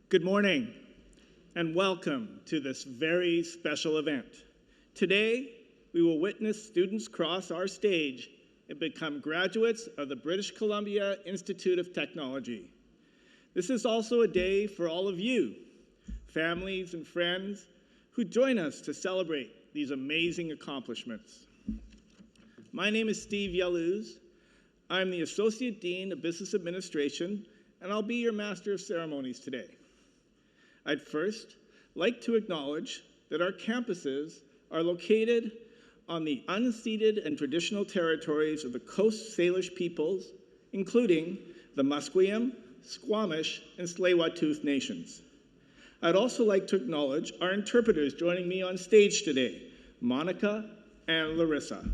Good morning, and welcome to this very special event. Today, we will witness students cross our stage and become graduates of the British Columbia Institute of Technology. This is also a day for all of you, families and friends, who join us to celebrate these amazing accomplishments. My name is Steve Yaluz. I'm the Associate Dean of Business Administration, and I'll be your Master of Ceremonies today. I'd first like to acknowledge that our campuses are located on the unceded and traditional territories of the Coast Salish peoples, including the Musqueam, Squamish, and Tsleil-Waututh nations. I'd also like to acknowledge our interpreters joining me on stage today, Monica and Larissa.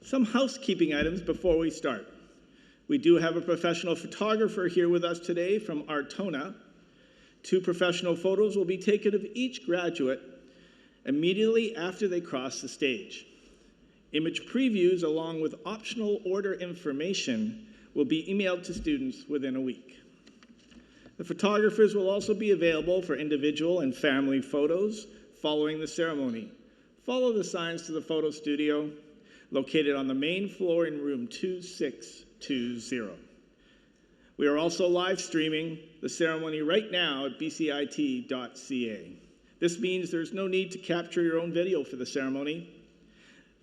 Some housekeeping items before we start. We do have a professional photographer here with us today from Artona. 2 professional photos will be taken of each graduate immediately after they cross the stage. Image previews along with optional order information will be emailed to students within a week. The photographers will also be available for individual and family photos following the ceremony. Follow the signs to the photo studio located on the main floor in room 2620. We are also live streaming the ceremony right now at bcit.ca. This means there's no need to capture your own video for the ceremony.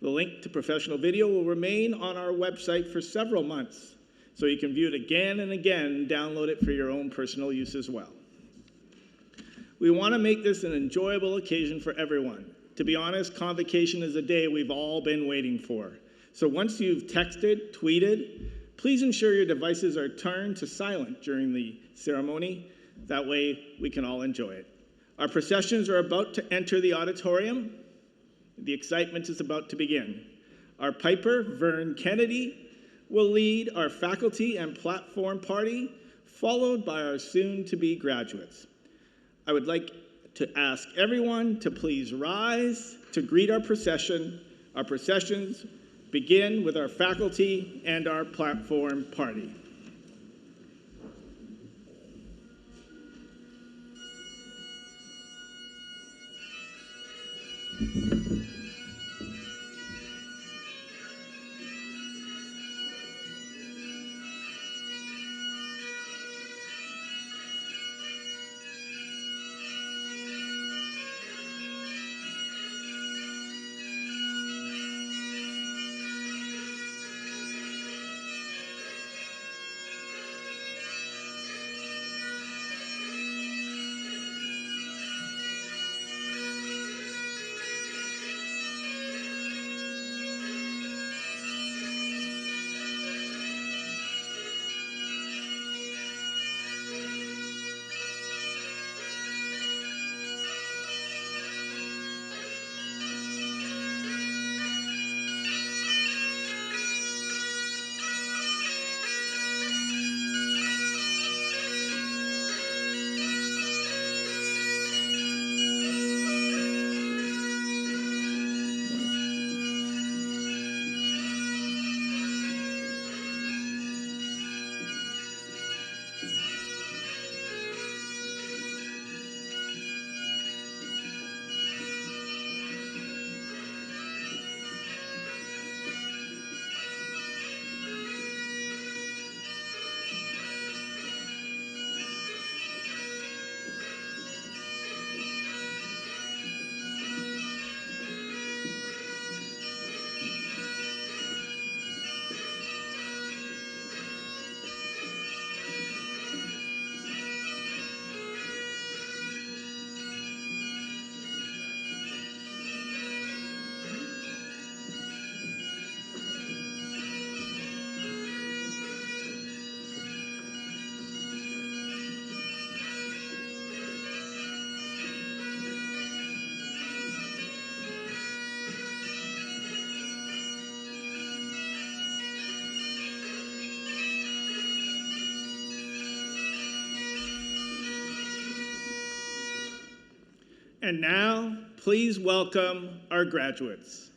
The link to professional video will remain on our website for several months, so you can view it again and again and download it for your own personal use as well. We want to make this an enjoyable occasion for everyone. To be honest, Convocation is a day we've all been waiting for. So once you've texted, tweeted, please ensure your devices are turned to silent during the ceremony. That way we can all enjoy it. Our processions are about to enter the auditorium. The excitement is about to begin. Our piper, Vern Kennedy, will lead our faculty and platform party, followed by our soon-to-be graduates. I would like to ask everyone to please rise to greet our procession. Our processions begin with our faculty and our platform party. And now, please welcome our graduates.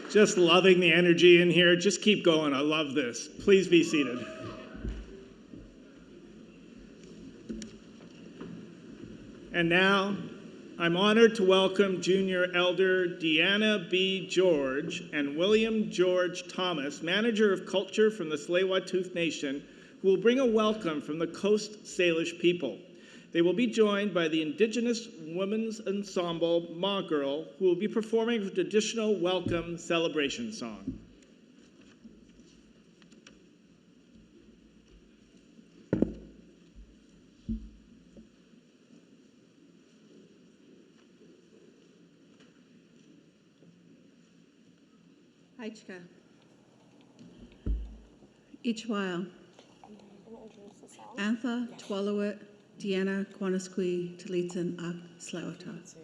Just loving the energy in here. Just keep going. I love this. Please be seated. And now, I'm honored to welcome Junior Elder Deanna B. George and William George Thomas, Manager of Culture from the Tsleil-Waututh Nation, who will bring a welcome from the Coast Salish people. They will be joined by the Indigenous Women's Ensemble, Ma Girl, who will be performing a traditional welcome celebration song. Aichka. Each while. Anthem, Twalawit, Deanna, Quanasqui, Talitan, Ak, Tsleil-Waututh.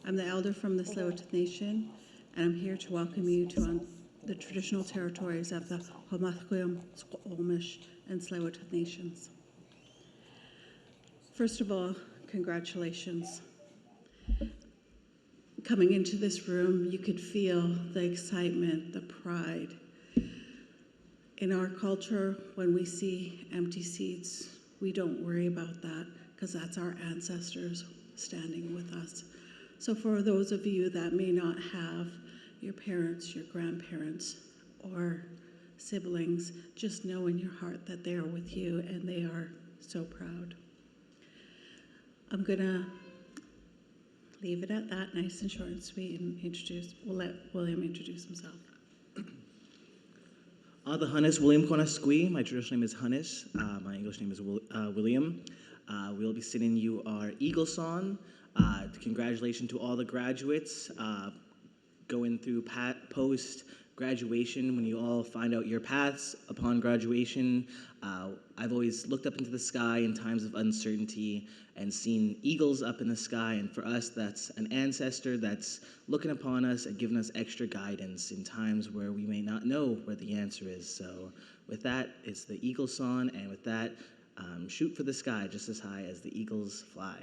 I'm the elder from the Tsleil-Waututh Nation, and I'm here to welcome you to the traditional territories of the Homathquim, Squamish, and Tsleil-Waututh Nations. First of all, congratulations. Coming into this room, you could feel the excitement, the pride. In our culture, when we see empty seats, we don't worry about that because that's our ancestors standing with us. So for those of you that may not have your parents, your grandparents, or siblings, just know in your heart that they are with you and they are so proud. I'm gonna leave it at that, nice and short and sweet, and we'll let William introduce himself. The Hannes William Quanasqui. My traditional name is Hannes. My English name is William. We'll be singing you our Eagle song. Congratulations to all the graduates going through post-graduation when you all find out your paths upon graduation. I've always looked up into the sky in times of uncertainty and seen eagles up in the sky, and for us, that's an ancestor that's looking upon us and giving us extra guidance in times where we may not know where the answer is. So with that, it's the Eagle song, and with that, shoot for the sky just as high as the eagles fly.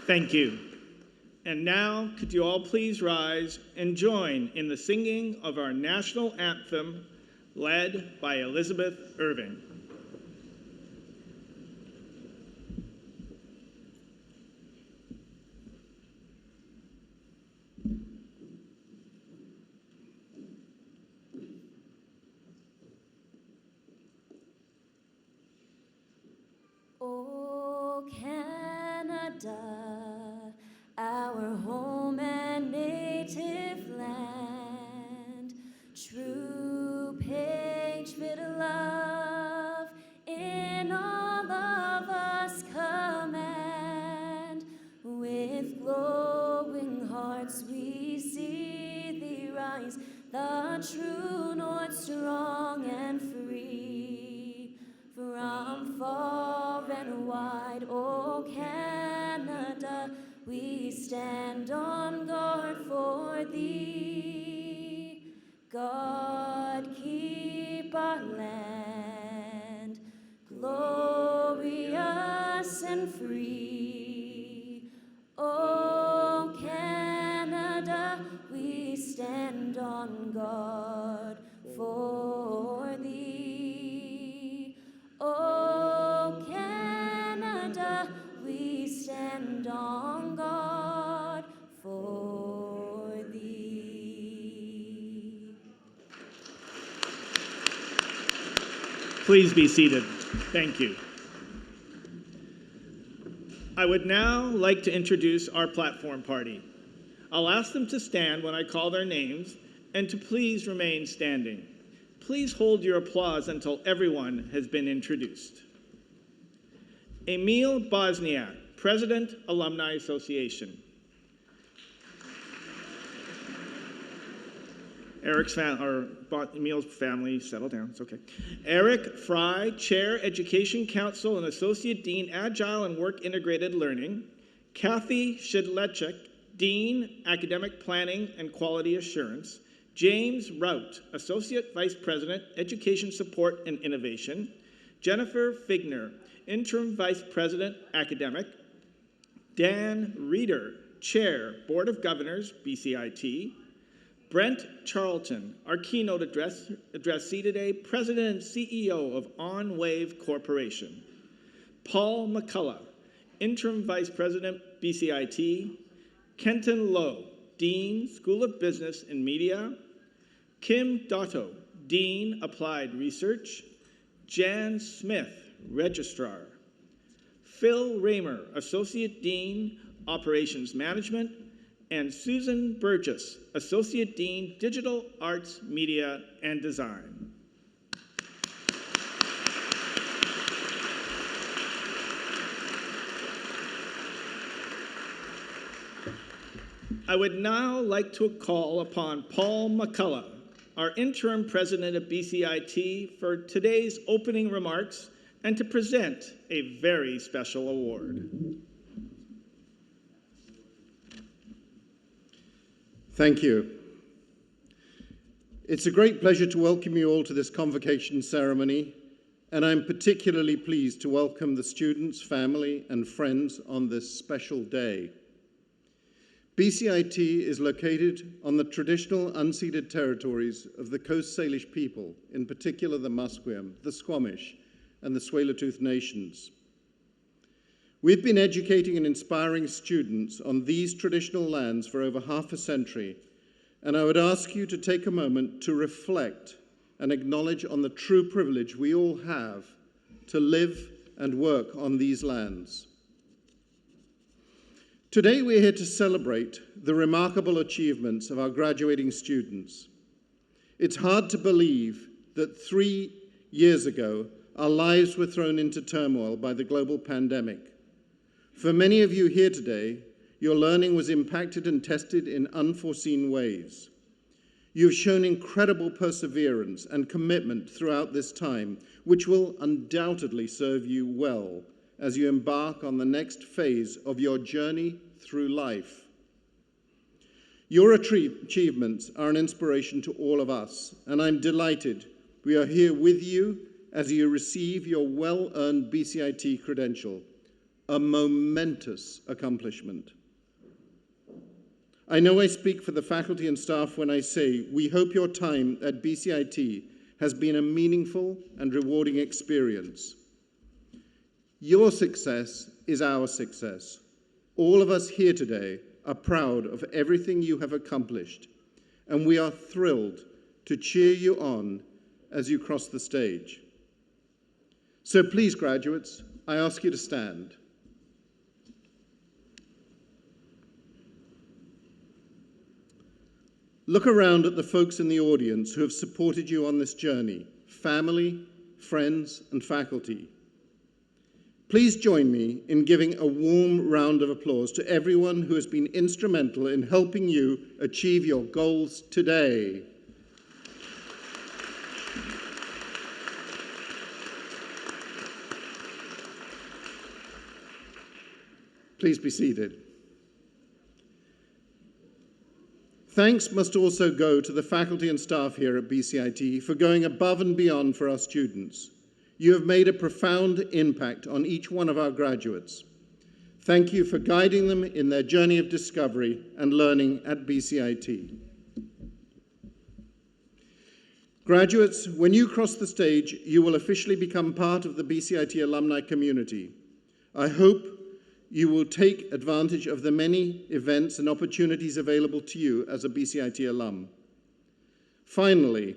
Thank you. And now, could you all please rise and join in the singing of our national anthem, led by Elizabeth Irving. Oh, Canada, our home and native land, the true north, strong and free. From far and wide, oh Canada, we stand on guard for thee. God keep our land glorious and free. Oh Canada, we stand on guard for thee. Oh Canada, we stand on guard for thee. Please be seated. Thank you. I would now like to introduce our platform party. I'll ask them to stand when I call their names and to please remain standing. Please hold your applause until everyone has been introduced. Emil Bosniak, President, Alumni Association. Emil's family, settle down, it's okay. Eric Fry, Chair, Education Council and Associate Dean, Agile and Work Integrated Learning. Kathy Shidlechek, Dean, Academic Planning and Quality Assurance. James Rout, Associate Vice President, Education Support and Innovation. Jennifer Figner, Interim Vice President, Academic. Dan Reeder, Chair, Board of Governors, BCIT. Brent Charlton, our keynote addressee today, President and CEO of OnWave Corporation. Paul McCullough, Interim Vice President, BCIT. Kenton Lowe, Dean, School of Business and Media. Kim Dotto, Dean, Applied Research. Jan Smith, Registrar. Phil Raymer, Associate Dean, Operations Management. And Susan Burgess, Associate Dean, Digital Arts, Media, and Design. I would now like to call upon Paul McCullough, our Interim President of BCIT, for today's opening remarks and to present a very special award. Thank you. It's a great pleasure to welcome you all to this convocation ceremony, and I'm particularly pleased to welcome the students, family, and friends on this special day. BCIT is located on the traditional unceded territories of the Coast Salish people, in particular the Musqueam, the Squamish, and the Tsleil-Waututh nations. We've been educating and inspiring students on these traditional lands for over half a century, and I would ask you to take a moment to reflect and acknowledge on the true privilege we all have to live and work on these lands. Today we're here to celebrate the remarkable achievements of our graduating students. It's hard to believe that 3 years ago our lives were thrown into turmoil by the global pandemic. For many of you here today, your learning was impacted and tested in unforeseen ways. You've shown incredible perseverance and commitment throughout this time, which will undoubtedly serve you well as you embark on the next phase of your journey through life. Your achievements are an inspiration to all of us, and I'm delighted we are here with you as you receive your well-earned BCIT credential. A momentous accomplishment. I know I speak for the faculty and staff when I say we hope your time at BCIT has been a meaningful and rewarding experience. Your success is our success. All of us here today are proud of everything you have accomplished, and we are thrilled to cheer you on as you cross the stage. So please, graduates, I ask you to stand. Look around at the folks in the audience who have supported you on this journey, family, friends, and faculty. Please join me in giving a warm round of applause to everyone who has been instrumental in helping you achieve your goals today. Please be seated. Thanks must also go to the faculty and staff here at BCIT for going above and beyond for our students. You have made a profound impact on each one of our graduates. Thank you for guiding them in their journey of discovery and learning at BCIT. Graduates, when you cross the stage, you will officially become part of the BCIT alumni community. I hope you will take advantage of the many events and opportunities available to you as a BCIT alum. Finally,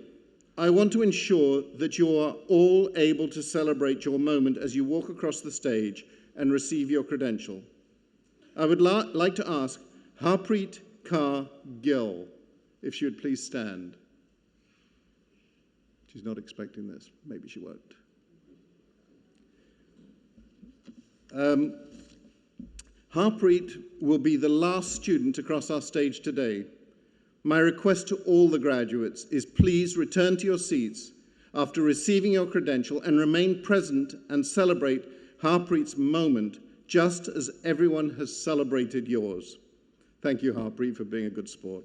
I want to ensure that you are all able to celebrate your moment as you walk across the stage and receive your credential. I would like to ask Harpreet Kaur Gill if she would please stand. She's not expecting this. Maybe she won't. Harpreet will be the last student to cross our stage today. My request to all the graduates is please return to your seats after receiving your credential and remain present and celebrate Harpreet's moment just as everyone has celebrated yours. Thank you, Harpreet, for being a good sport.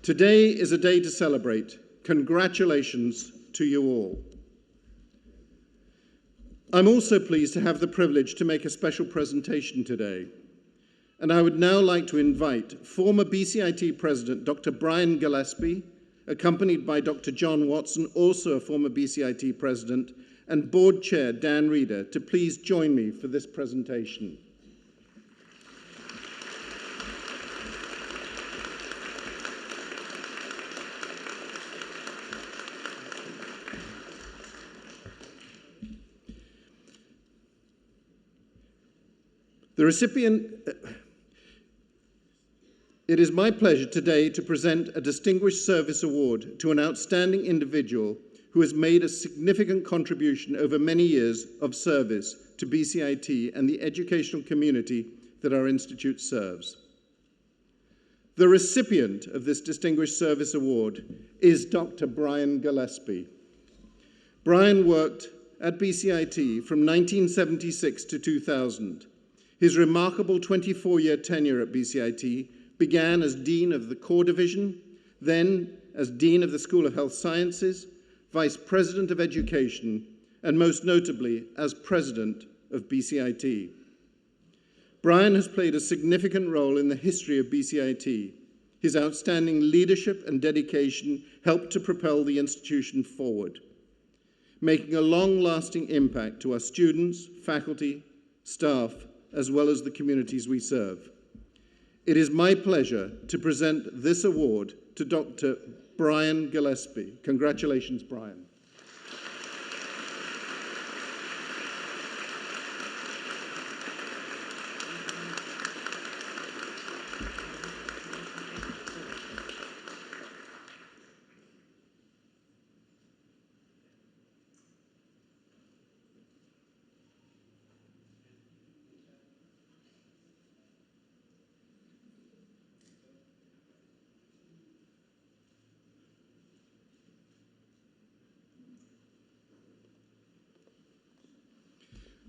Today is a day to celebrate. Congratulations to you all. I'm also pleased to have the privilege to make a special presentation today. And I would now like to invite former BCIT President Dr. Brian Gillespie, accompanied by Dr. John Watson, also a former BCIT President, and Board Chair Dan Reeder, to please join me for this presentation. The recipient, it is my pleasure today to present a Distinguished Service Award to an outstanding individual who has made a significant contribution over many years of service to BCIT and the educational community that our institute serves. The recipient of this Distinguished Service Award is Dr. Brian Gillespie. Brian worked at BCIT from 1976 to 2000. His remarkable 24-year tenure at BCIT began as Dean of the Core Division, then as Dean of the School of Health Sciences, Vice President of Education, and most notably as President of BCIT. Brian has played a significant role in the history of BCIT. His outstanding leadership and dedication helped to propel the institution forward, making a long-lasting impact to our students, faculty, staff, as well as the communities we serve. It is my pleasure to present this award to Dr. Brian Gillespie. Congratulations, Brian.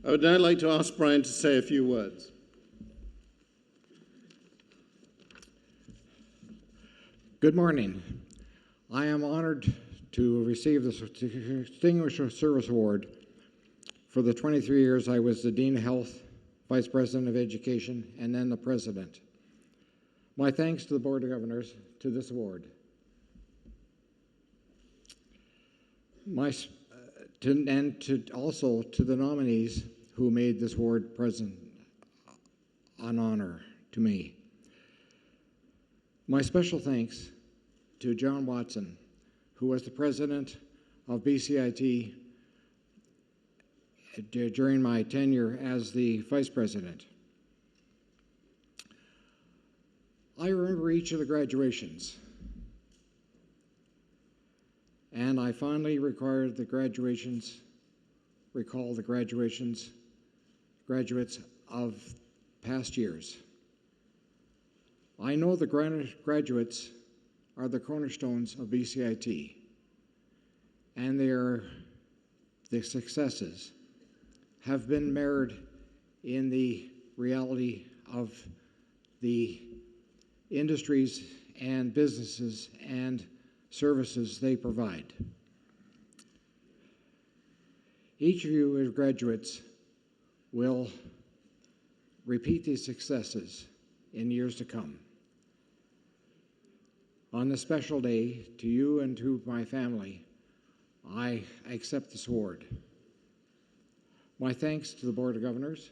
I would now like to ask Brian to say a few words. Good morning. I am honored to receive this Distinguished Service Award for the 23 years I was the Dean of Health, Vice President of Education, and then the President. My thanks to the Board of Governors to this award. Also to the nominees who made this award present an honor to me. My special thanks to John Watson, who was the president of BCIT during my tenure as the vice president. I remember each of the graduations, and I fondly recall the graduations graduates of past years. I know the graduates are the cornerstones of BCIT. and the successes have been mirrored in the reality of the industries and businesses and services they provide. Each of you as graduates will repeat these successes in years to come. On this special day, to you and to my family, I accept this award. My thanks to the Board of Governors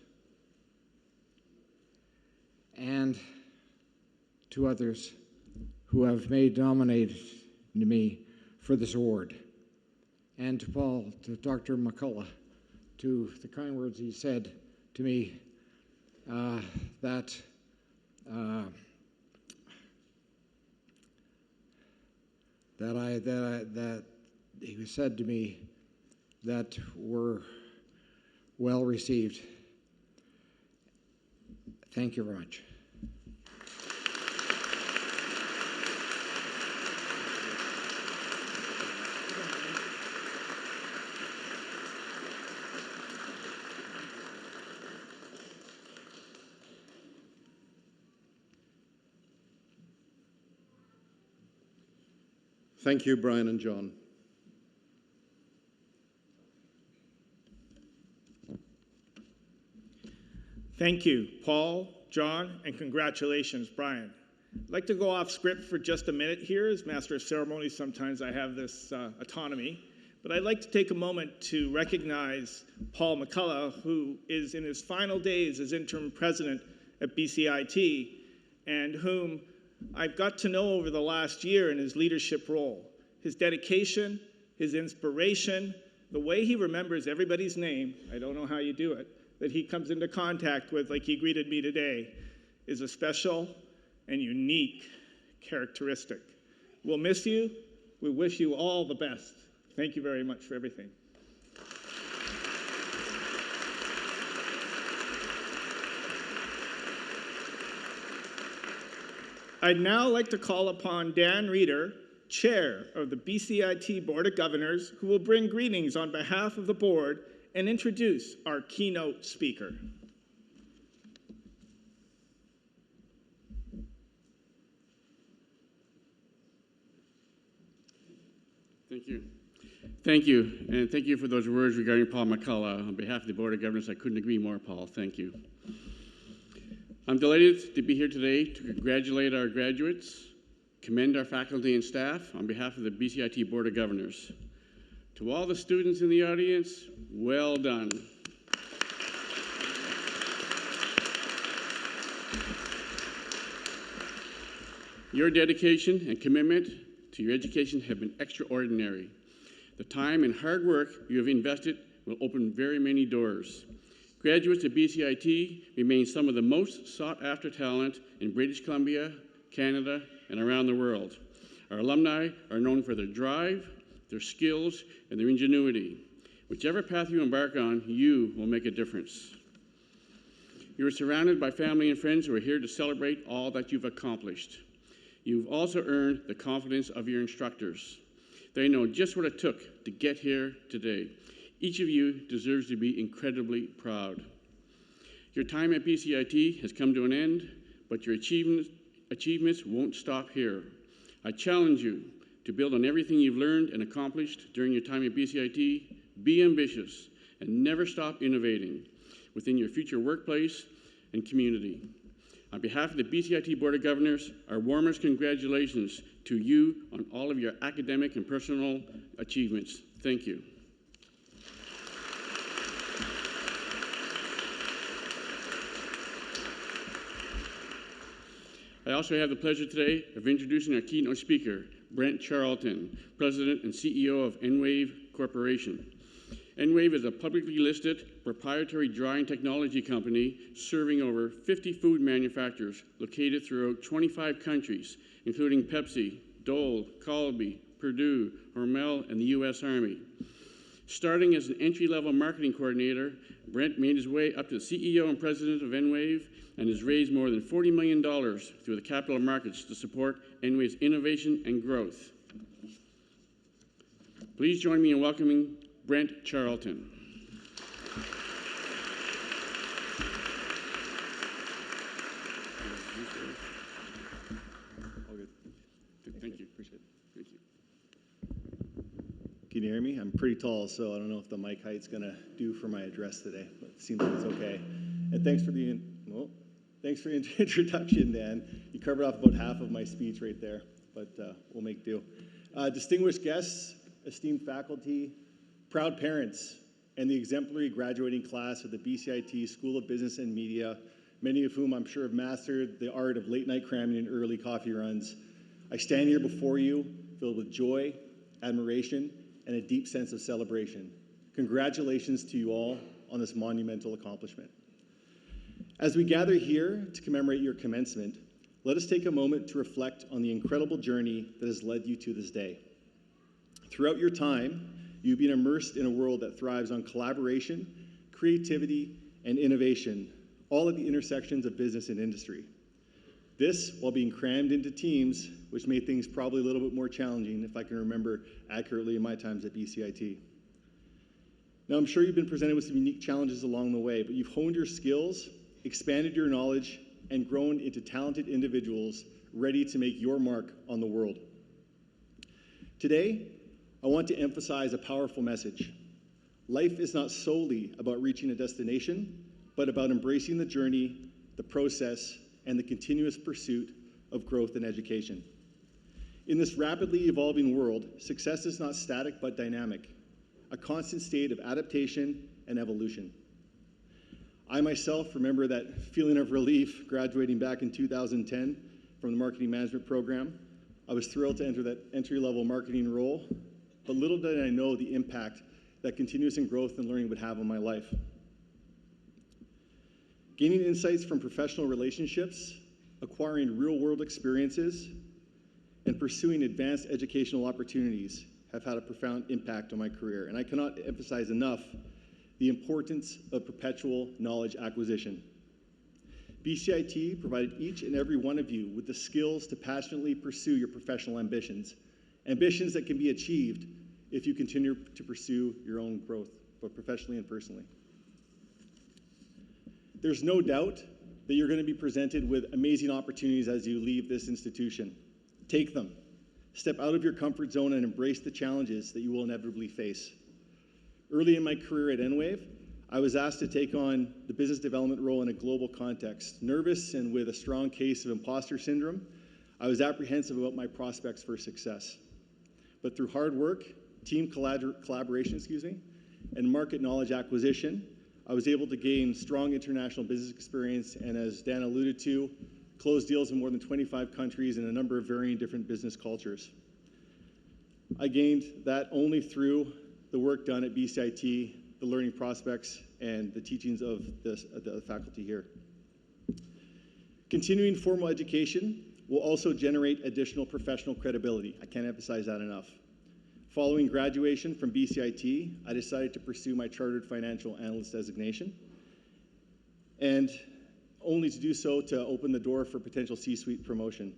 and to others who have nominated me for this award, and to Paul, to Dr. McCullough, to the kind words he said to me that he said to me that were well received. Thank you very much. Thank you, Brian and John. Thank you, Paul, John, and congratulations, Brian. I'd like to go off script for just a minute here. As Master of Ceremonies, sometimes I have this autonomy, but I'd like to take a moment to recognize Paul McCullough, who is in his final days as interim president at BCIT, and whom I've got to know over the last year in his leadership role. His dedication, his inspiration, the way he remembers everybody's name, I don't know how you do it, that he comes into contact with, like he greeted me today, is a special and unique characteristic. We'll miss you. We wish you all the best. Thank you very much for everything. I'd now like to call upon Dan Reeder, Chair of the BCIT Board of Governors, who will bring greetings on behalf of the board and introduce our keynote speaker. Thank you. Thank you, and thank you for those words regarding Paul McCullough. On behalf of the Board of Governors, I couldn't agree more, Paul. Thank you. I'm delighted to be here today to congratulate our graduates, commend our faculty and staff on behalf of the BCIT Board of Governors. To all the students in the audience, well done. Your dedication and commitment to your education have been extraordinary. The time and hard work you have invested will open very many doors. Graduates of BCIT remain some of the most sought-after talent in British Columbia, Canada, and around the world. Our alumni are known for their drive, their skills, and their ingenuity. Whichever path you embark on, you will make a difference. You are surrounded by family and friends who are here to celebrate all that you've accomplished. You've also earned the confidence of your instructors. They know just what it took to get here today. Each of you deserves to be incredibly proud. Your time at BCIT has come to an end, but your achievements won't stop here. I challenge you to build on everything you've learned and accomplished during your time at BCIT. Be ambitious and never stop innovating within your future workplace and community. On behalf of the BCIT Board of Governors, our warmest congratulations to you on all of your academic and personal achievements. Thank you. I also have the pleasure today of introducing our keynote speaker, Brent Charlton, President and CEO of Enwave Corporation. Enwave is a publicly listed proprietary drying technology company serving over 50 food manufacturers located throughout 25 countries, including Pepsi, Dole, Colby, Purdue, Hormel, and the U.S. Army. Starting as an entry-level marketing coordinator, Brent made his way up to the CEO and president of Enwave and has raised more than $40 million through the capital markets to support Enwave's innovation and growth. Please join me in welcoming Brent Charlton. All good. Thank you. Appreciate it. Thank you. Can you hear me? I'm pretty tall, so I don't know if the mic height's going to do for my address today, but it seems like it's okay. And thanks for the introduction, Dan. You covered off about half of my speech right there, but we'll make do. Distinguished guests, esteemed faculty, proud parents, and the exemplary graduating class of the BCIT School of Business and Media, many of whom I'm sure have mastered the art of late-night cramming and early coffee runs. I stand here before you filled with joy, admiration, and a deep sense of celebration. Congratulations to you all on this monumental accomplishment. As we gather here to commemorate your commencement, let us take a moment to reflect on the incredible journey that has led you to this day. Throughout your time, you've been immersed in a world that thrives on collaboration, creativity, and innovation, all at the intersections of business and industry. This while being crammed into teams, which made things probably a little bit more challenging, if I can remember accurately in my times at BCIT. Now, I'm sure you've been presented with some unique challenges along the way, but you've honed your skills, expanded your knowledge, and grown into talented individuals ready to make your mark on the world. Today, I want to emphasize a powerful message. Life is not solely about reaching a destination, but about embracing the journey, the process, and the continuous pursuit of growth and education. In this rapidly evolving world, success is not static but dynamic, a constant state of adaptation and evolution. I myself remember that feeling of relief graduating back in 2010 from the marketing management program. I was thrilled to enter that entry-level marketing role, but little did I know the impact that continuous growth and learning would have on my life. Gaining insights from professional relationships, acquiring real-world experiences, and pursuing advanced educational opportunities have had a profound impact on my career, and I cannot emphasize enough the importance of perpetual knowledge acquisition. BCIT provided each and every one of you with the skills to passionately pursue your professional ambitions, ambitions that can be achieved if you continue to pursue your own growth, both professionally and personally. There's no doubt that you're going to be presented with amazing opportunities as you leave this institution. Take them. Step out of your comfort zone and embrace the challenges that you will inevitably face. Early in my career at Enwave, I was asked to take on the business development role in a global context. Nervous and with a strong case of imposter syndrome, I was apprehensive about my prospects for success. But through hard work, team collaboration, and market knowledge acquisition, I was able to gain strong international business experience and, as Dan alluded to, close deals in more than 25 countries and a number of varying different business cultures. I gained that only through the work done at BCIT, the learning prospects, and the teachings of the faculty here. Continuing formal education will also generate additional professional credibility. I can't emphasize that enough. Following graduation from BCIT, I decided to pursue my Chartered Financial Analyst designation, and only to do so to open the door for potential C-suite promotion.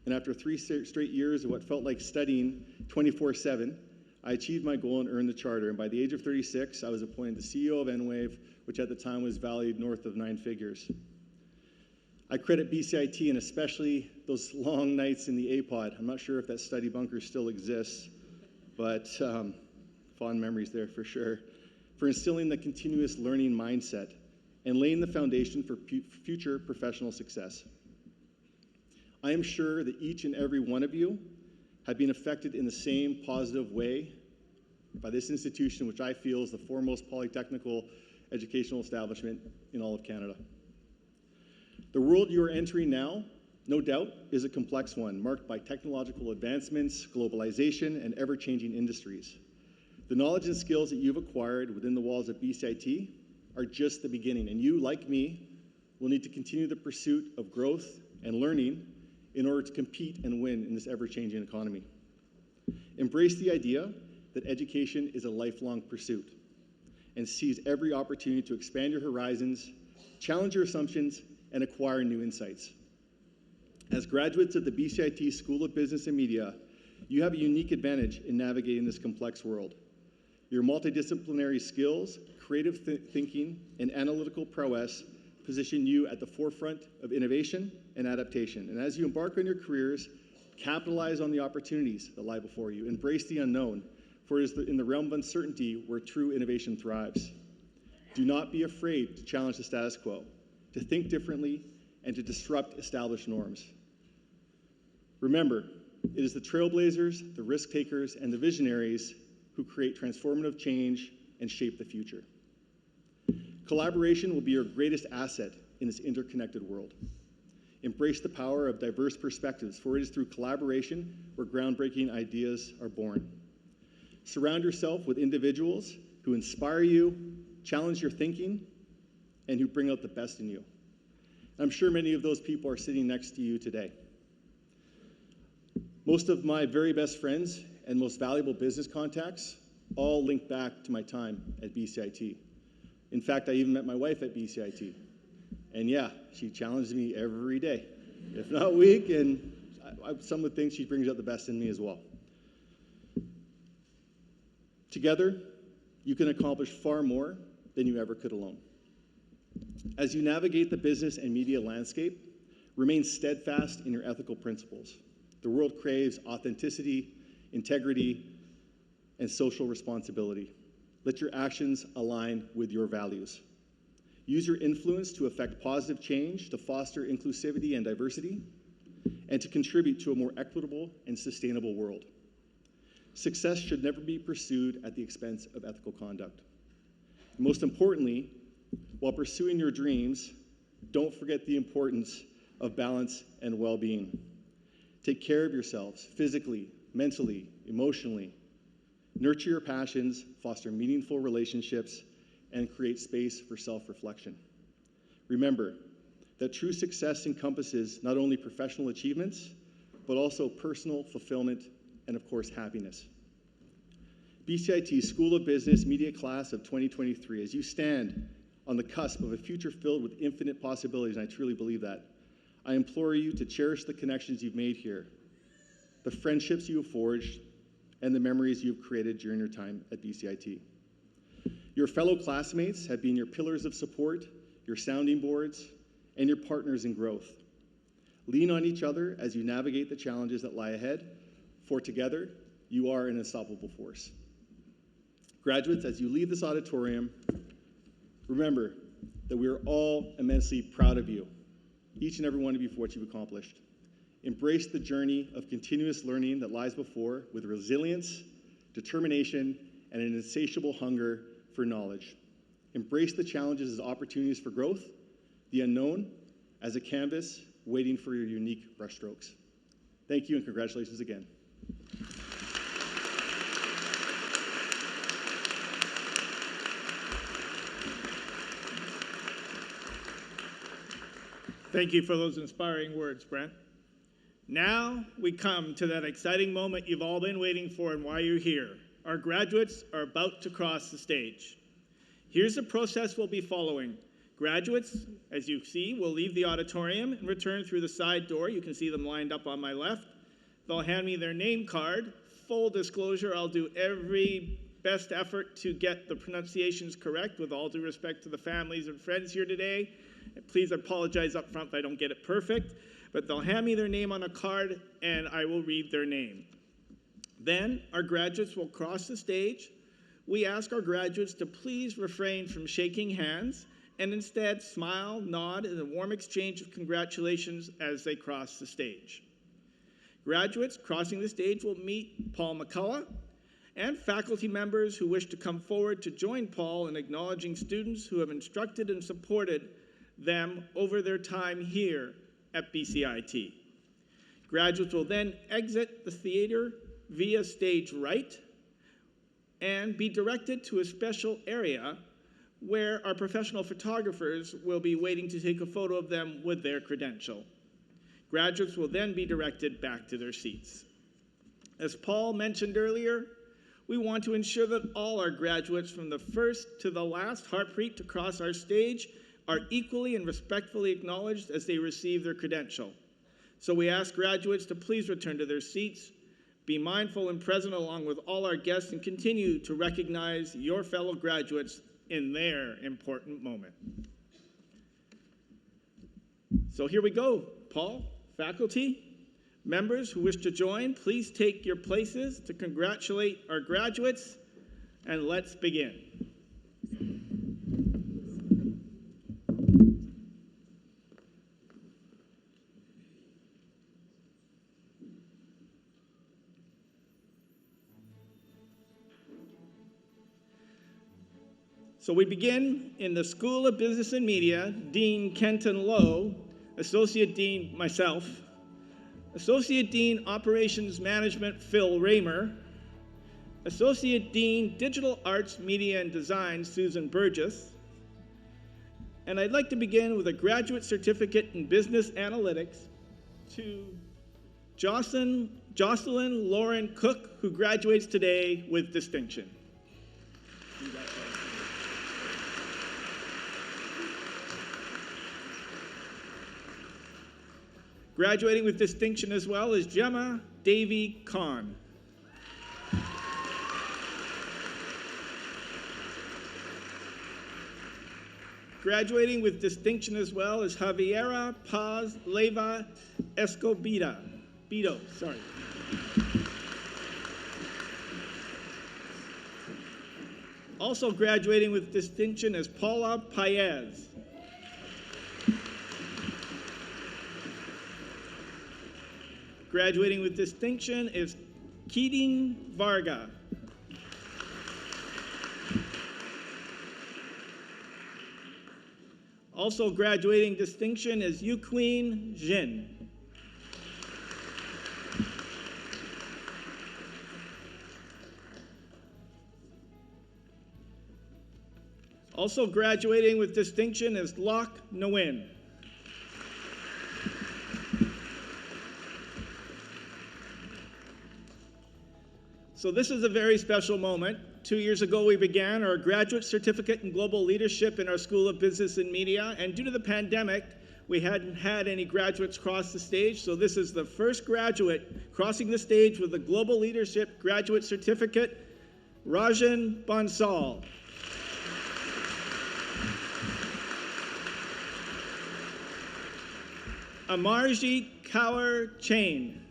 And after 3 straight years of what felt like studying 24/7, I achieved my goal and earned the charter. And by the age of 36, I was appointed the CEO of Enwave, which at the time was valued north of 9 figures. I credit BCIT, and especially those long nights in the A-pod. I'm not sure if that study bunker still exists, but fond memories there for sure, for instilling the continuous learning mindset and laying the foundation for future professional success. I am sure that each and every one of you have been affected in the same positive way by this institution, which I feel is the foremost polytechnical educational establishment in all of Canada. The world you are entering now, no doubt, is a complex one, marked by technological advancements, globalization, and ever-changing industries. The knowledge and skills that you've acquired within the walls of BCIT are just the beginning, and you, like me, will need to continue the pursuit of growth and learning in order to compete and win in this ever-changing economy. Embrace the idea that education is a lifelong pursuit and seize every opportunity to expand your horizons, challenge your assumptions, and acquire new insights. As graduates of the BCIT School of Business and Media, You have a unique advantage in navigating this complex world. Your multidisciplinary skills, creative thinking, and analytical prowess position you at the forefront of innovation and adaptation. And as you embark on your careers, capitalize on the opportunities that lie before you. Embrace the unknown, for it is in the realm of uncertainty where true innovation thrives. Do not be afraid to challenge the status quo, to think differently, and to disrupt established norms. Remember, it is the trailblazers, the risk takers, and the visionaries who create transformative change and shape the future. Collaboration will be your greatest asset in this interconnected world. Embrace the power of diverse perspectives, for it is through collaboration where groundbreaking ideas are born. Surround yourself with individuals who inspire you, challenge your thinking, and who bring out the best in you. I'm sure many of those people are sitting next to you today. Most of my very best friends and most valuable business contacts all link back to my time at BCIT. In fact, I even met my wife at BCIT. And yeah, she challenges me every day, if not week, and some of the things she brings out the best in me as well. Together, you can accomplish far more than you ever could alone. As you navigate the business and media landscape, remain steadfast in your ethical principles. The world craves authenticity, integrity, and social responsibility. Let your actions align with your values. Use your influence to affect positive change, to foster inclusivity and diversity, and to contribute to a more equitable and sustainable world. Success should never be pursued at the expense of ethical conduct. Most importantly, while pursuing your dreams, don't forget the importance of balance and well-being. Take care of yourselves physically, mentally, emotionally. Nurture your passions, foster meaningful relationships, and create space for self-reflection. Remember that true success encompasses not only professional achievements, but also personal fulfillment and, of course, happiness. BCIT's School of Business Media Class of 2023, as you stand on the cusp of a future filled with infinite possibilities, and I truly believe that, I implore you to cherish the connections you've made here, the friendships you have forged, and the memories you've created during your time at BCIT. Your fellow classmates have been your pillars of support, your sounding boards, and your partners in growth. Lean on each other as you navigate the challenges that lie ahead, for together, you are an unstoppable force. Graduates, as you leave this auditorium, remember that we are all immensely proud of you, each and every one of you, for what you've accomplished. Embrace the journey of continuous learning that lies before with resilience, determination, and an insatiable hunger for knowledge. Embrace the challenges as opportunities for growth, the unknown as a canvas waiting for your unique brushstrokes. Thank you and congratulations again. Thank you for those inspiring words, Brent. Now we come to that exciting moment you've all been waiting for and why you're here. Our graduates are about to cross the stage. Here's the process we'll be following. Graduates, as you see, will leave the auditorium and return through the side door. You can see them lined up on my left. They'll hand me their name card. Full disclosure, I'll do every best effort to get the pronunciations correct, with all due respect to the families and friends here today. Please apologize up front if I don't get it perfect, but they'll hand me their name on a card and I will read their name. Then our graduates will cross the stage. We ask our graduates to please refrain from shaking hands and instead smile, nod, and a warm exchange of congratulations as they cross the stage. Graduates crossing the stage will meet Paul McCullough and faculty members who wish to come forward to join Paul in acknowledging students who have instructed and supported them over their time here at BCIT. Graduates will then exit the theater via stage right and be directed to a special area where our professional photographers will be waiting to take a photo of them with their credential. Graduates will then be directed back to their seats. As Paul mentioned earlier, we want to ensure that all our graduates, from the first to the last heartbeat to cross our stage, are equally and respectfully acknowledged as they receive their credential. So we ask graduates to please return to their seats, Be mindful and present along with all our guests and continue to recognize your fellow graduates in their important moment. So here we go. Paul, faculty, members who wish to join, please take your places to congratulate our graduates, and let's begin. So we begin in the School of Business and Media, Dean Kenton Lowe, Associate Dean myself, Associate Dean Operations Management Phil Raymer, Associate Dean Digital Arts, Media and Design Susan Burgess, and I'd like to begin with a graduate certificate in Business Analytics to Jocelyn Lauren Cook, who graduates today with distinction. Congratulations. Graduating with distinction as well is Gemma Davy Kahn. Graduating with distinction as well is Javiera Paz Leva Escobedo. Sorry. Also graduating with distinction is Paula Paez. Graduating with distinction is Keating Varga. Also graduating distinction is Yuqueen Jin. Also graduating with distinction is Locke Nguyen. So this is a very special moment. 2 years ago, we began our graduate certificate in global leadership in our School of Business and Media, and due to the pandemic, we hadn't had any graduates cross the stage, so this is the first graduate crossing the stage with a global leadership graduate certificate, Rajan Bansal. Amarjit Kaur Chain.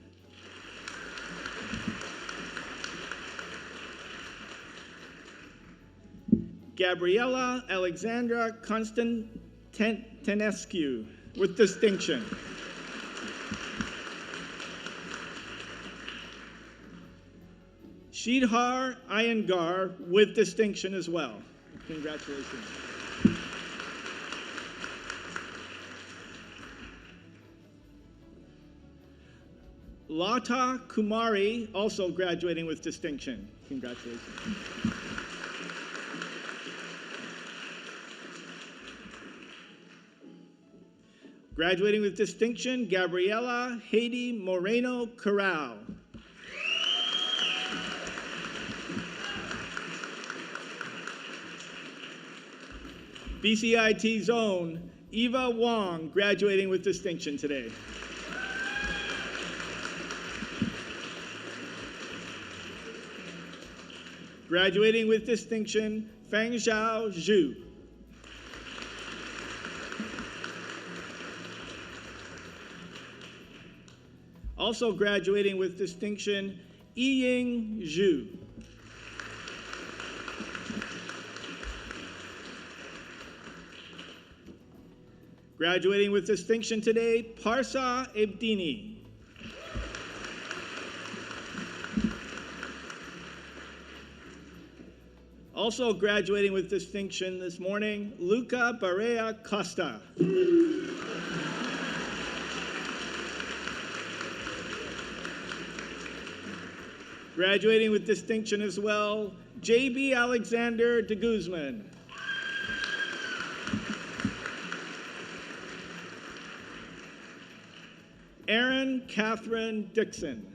Gabriela Alexandra Constantinescu with distinction. Shidhar Iyengar with distinction as well. Congratulations. Lata Kumari also graduating with distinction. Congratulations. Graduating with distinction, Gabriela Haiti Moreno Corral. BCIT's own Eva Wong graduating with distinction today. Graduating with distinction, Fangzhao Zhu. Also graduating with distinction, Yiying Zhu. Graduating with distinction today, Parsa Ebdini. Also graduating with distinction this morning, Luca Barea Costa. Graduating with distinction as well, J.B. Alexander de Guzman. Erin Catherine Dixon.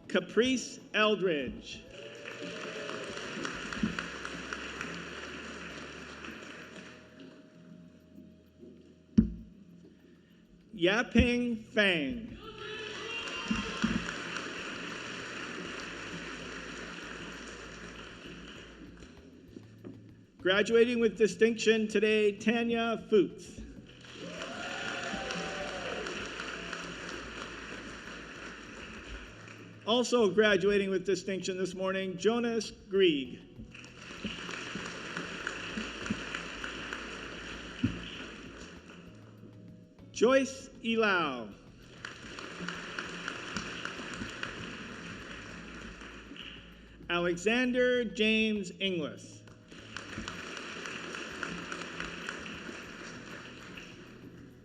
Caprice Eldridge. Yaping Fang. Graduating with distinction today, Tanya Fuchs. Also graduating with distinction this morning, Jonas Grieg. Joyce Elau. Alexander James Inglis.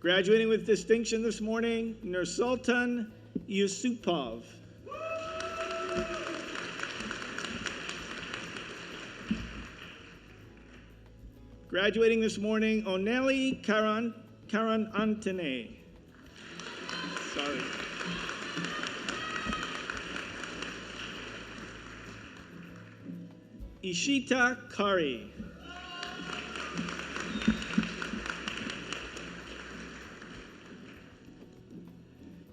Graduating with distinction this morning, Nursultan Yusupov. Graduating this morning, Oneli Karan Antene. Sorry. Ishita Kari.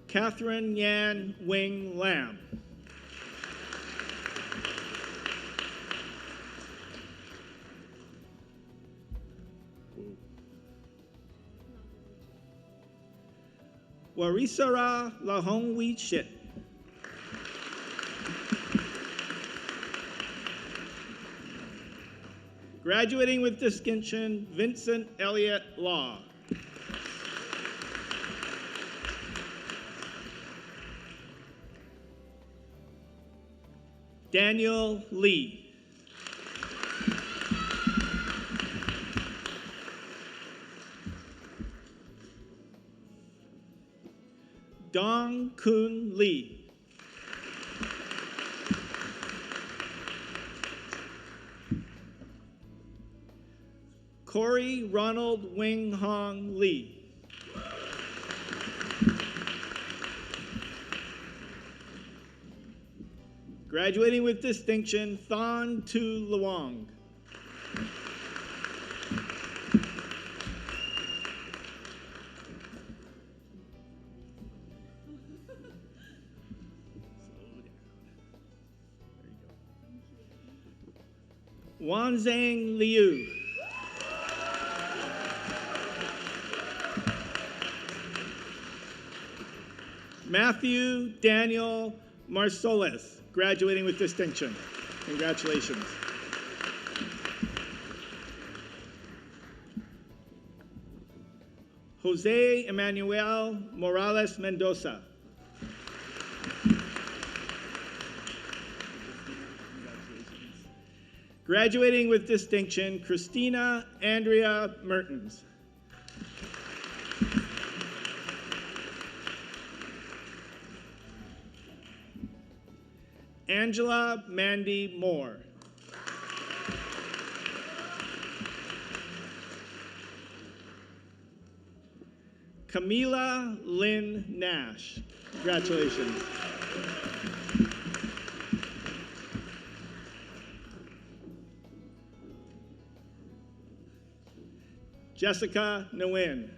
Catherine Yan Wing Lam. Warisara Lahongwi Shit. Graduating with distinction, Vincent Elliott Law. Daniel Lee. Dong Kun Lee. Corey Ronald Wing Hong Lee. Graduating with distinction, Thon Tu Luong. Wanzhang Liu. Matthew Daniel Marsolis, graduating with distinction. Congratulations. Jose Emmanuel Morales Mendoza. Graduating with distinction, Christina Andrea Mertens. Angela Mandy Moore. Camila Lynn Nash. Congratulations. Jessica Nguyen.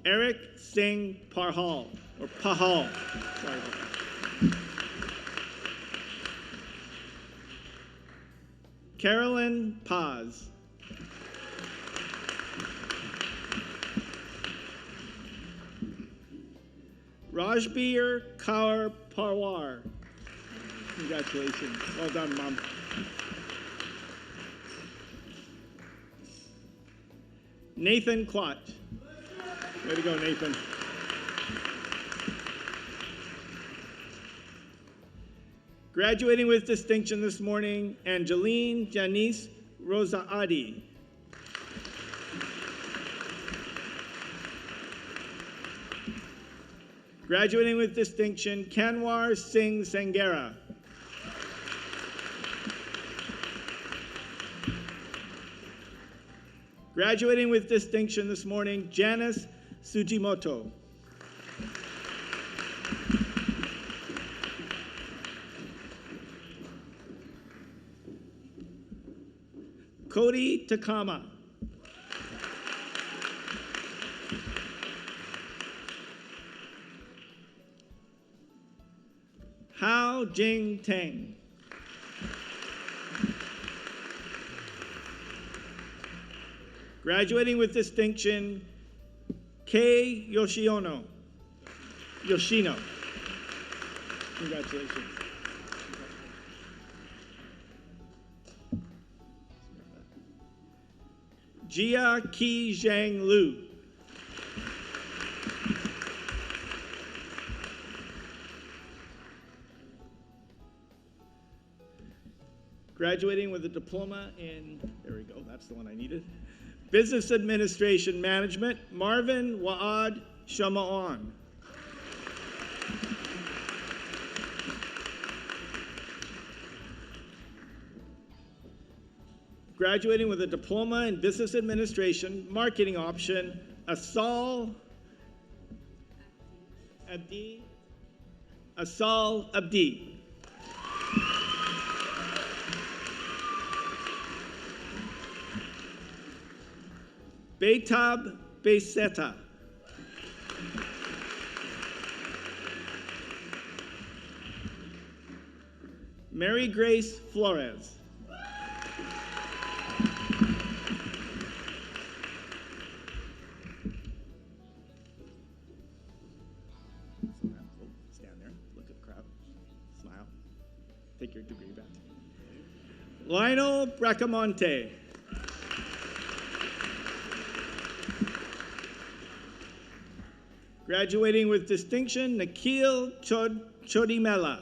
Eric Singh Parhal, or Pahal. Sorry about that. Carolyn Paz. Rajbir Kaur Parwar. Congratulations. Well done, Mom. Nathan Quat. Way to go, Nathan. Graduating with distinction this morning, Angeline Janice Rosaadi. Graduating with distinction, Kanwar Singh Sangera. Graduating with distinction this morning, Janice Sujimoto. Cody Takama. Hao Jing Tang. Graduating with distinction, Kei Yoshino. Congratulations. Jia Qi Zhang Lu. Graduating with a diploma in, there we go, that's the one I needed. Business Administration Management, Marvin Waad Shama'an. Graduating with a diploma in Business Administration, Marketing Option, Asal Abdi. Beitab Beiseta. Mary Grace Flores. Stand there, look at the crowd, smile, take your degree back. Lionel Bracamonte. Graduating with distinction, Nikhil Chodimela.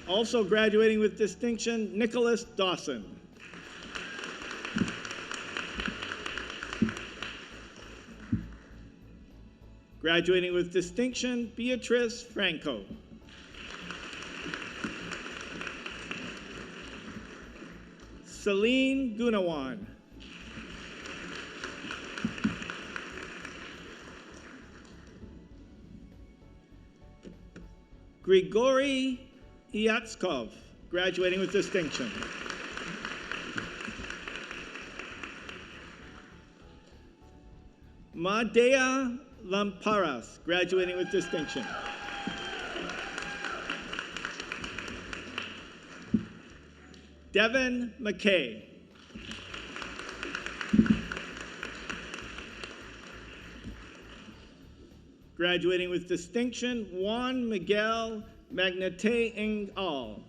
Also graduating with distinction, Nicholas Dawson. Graduating with distinction, Beatrice Franco. Celine Gunawan. Grigory Iatskov, graduating with distinction. Madea Lamparas, graduating with distinction. Devin McKay. Graduating with distinction, Juan Miguel Magnate Ng Al.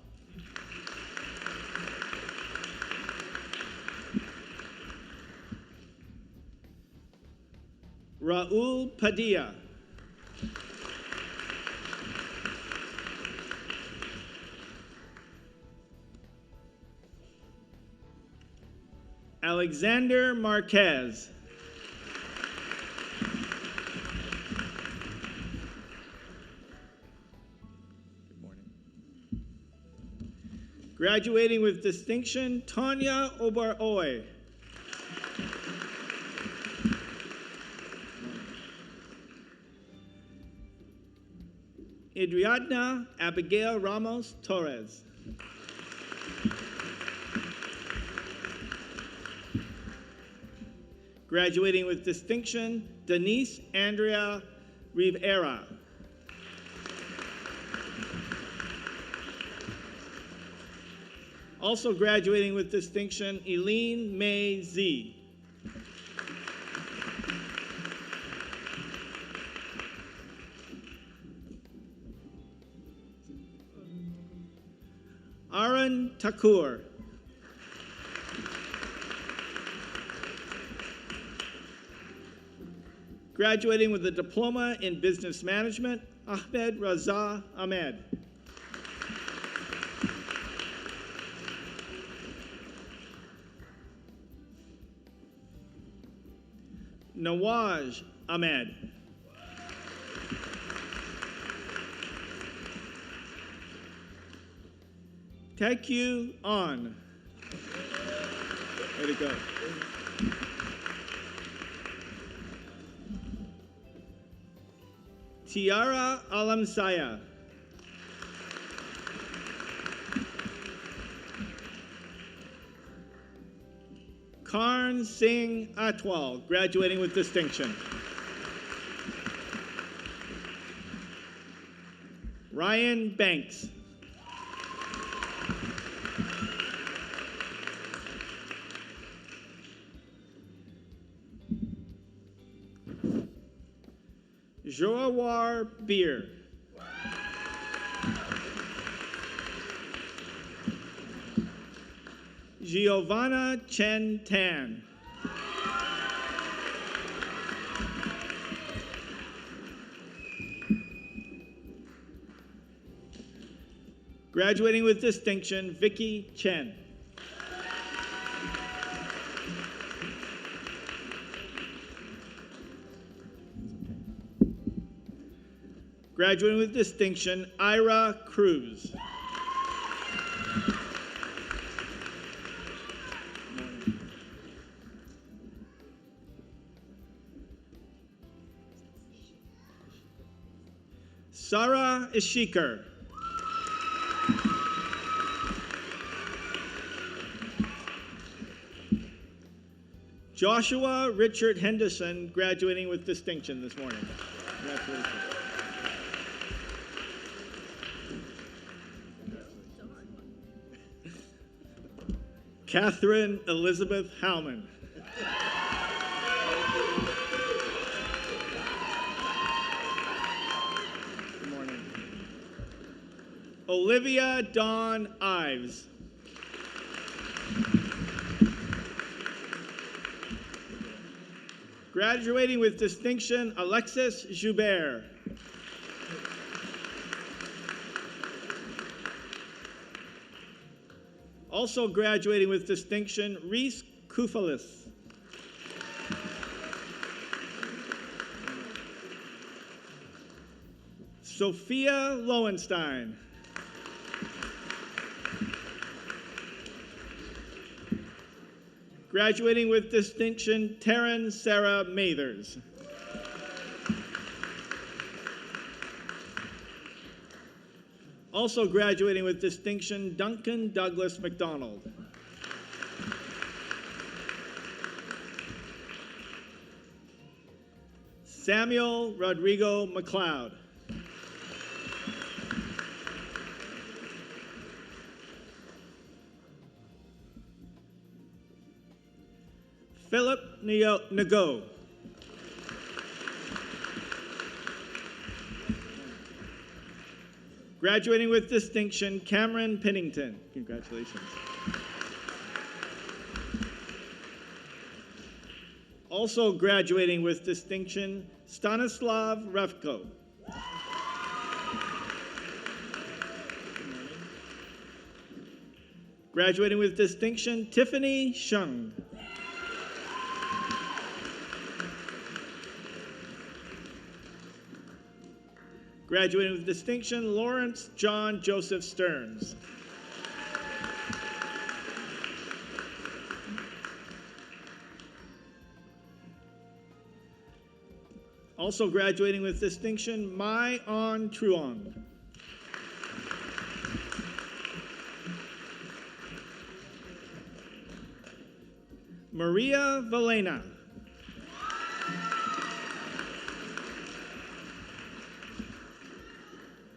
Raul Padilla. Alexander Marquez. Graduating with distinction, Tanya Obaroy. Adriana Abigail Ramos Torres. Graduating with distinction, Denise Andrea Rivera. Also graduating with distinction, Eileen May Z. Arun Thakur. Graduating with a diploma in business management, Ahmed Raza Ahmed. Nawaj Ahmed. Take you on. Way to go. Tiara Alamsaya. Karn Singh Atwal, graduating with distinction. Ryan Banks. Joawar Beer. Giovanna Chen Tan. Graduating with distinction, Vicky Chen. Graduating with distinction, Ira Cruz. Sarah Ishikar. Joshua Richard Henderson, graduating with distinction this morning. Congratulations. Catherine Elizabeth Howman. Good morning. Olivia Dawn Ives. Graduating with distinction, Alexis Joubert. Also graduating with distinction, Reese Koufalis. Sophia Lowenstein. Graduating with distinction, Taryn Sarah Mathers. Also graduating with distinction, Duncan Douglas McDonald. Samuel Rodrigo McLeod. Philip Nago. Graduating with distinction, Cameron Pennington. Congratulations. Also graduating with distinction, Stanislav Revko. Graduating with distinction, Tiffany Shung. Graduating with distinction, Lawrence John Joseph Stearns. Also graduating with distinction, Mai On Truong. Maria Valena.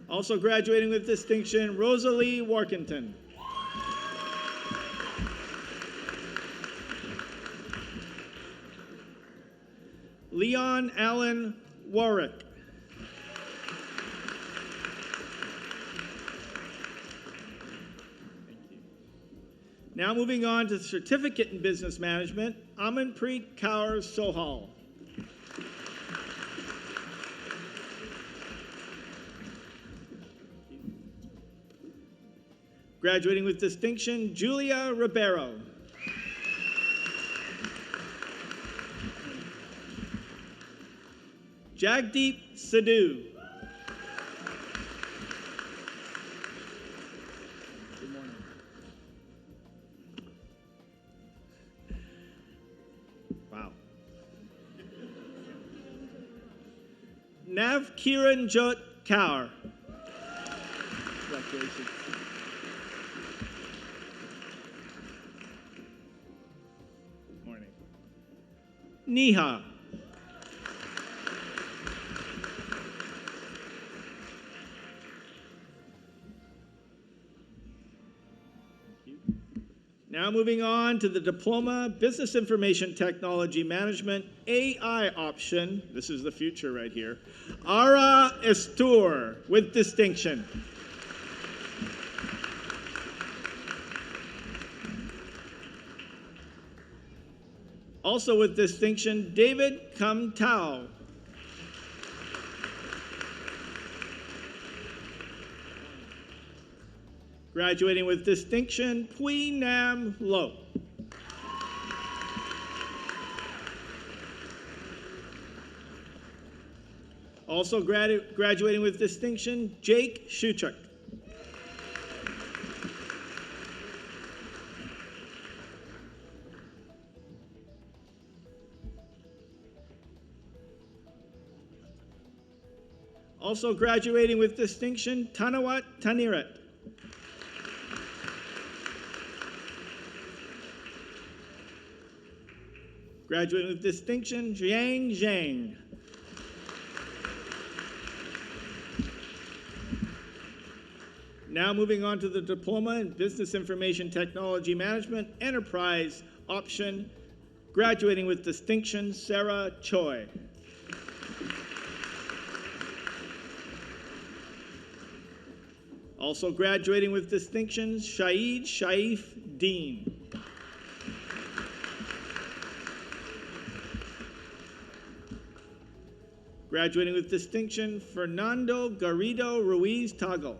Also graduating with distinction, Rosalie Warkington. Leon Allen Warwick. Now moving on to the certificate in business management, Amanpreet Kaur Sohal. Graduating with distinction, Julia Ribeiro. Jagdeep Sidhu. Good morning. Wow. Nav Kiran Jot Kaur. Congratulations. morning. Niha. Now moving on to the Diploma Business Information Technology Management AI option. This is the future right here. Ara Estur with distinction. Also with distinction, David Kum Tao. Graduating with distinction, Pui Nam Lo. Also graduating with distinction, Jake Shuchuk. Also graduating with distinction, Tanawat Tanirat. Graduating with distinction, Zhang Zhang. Now moving on to the Diploma in Business Information Technology Management Enterprise option, graduating with distinction, Sarah Choi. Also graduating with distinction, Shaid Shaif Dean. Graduating with distinction, Fernando Garrido Ruiz Tago.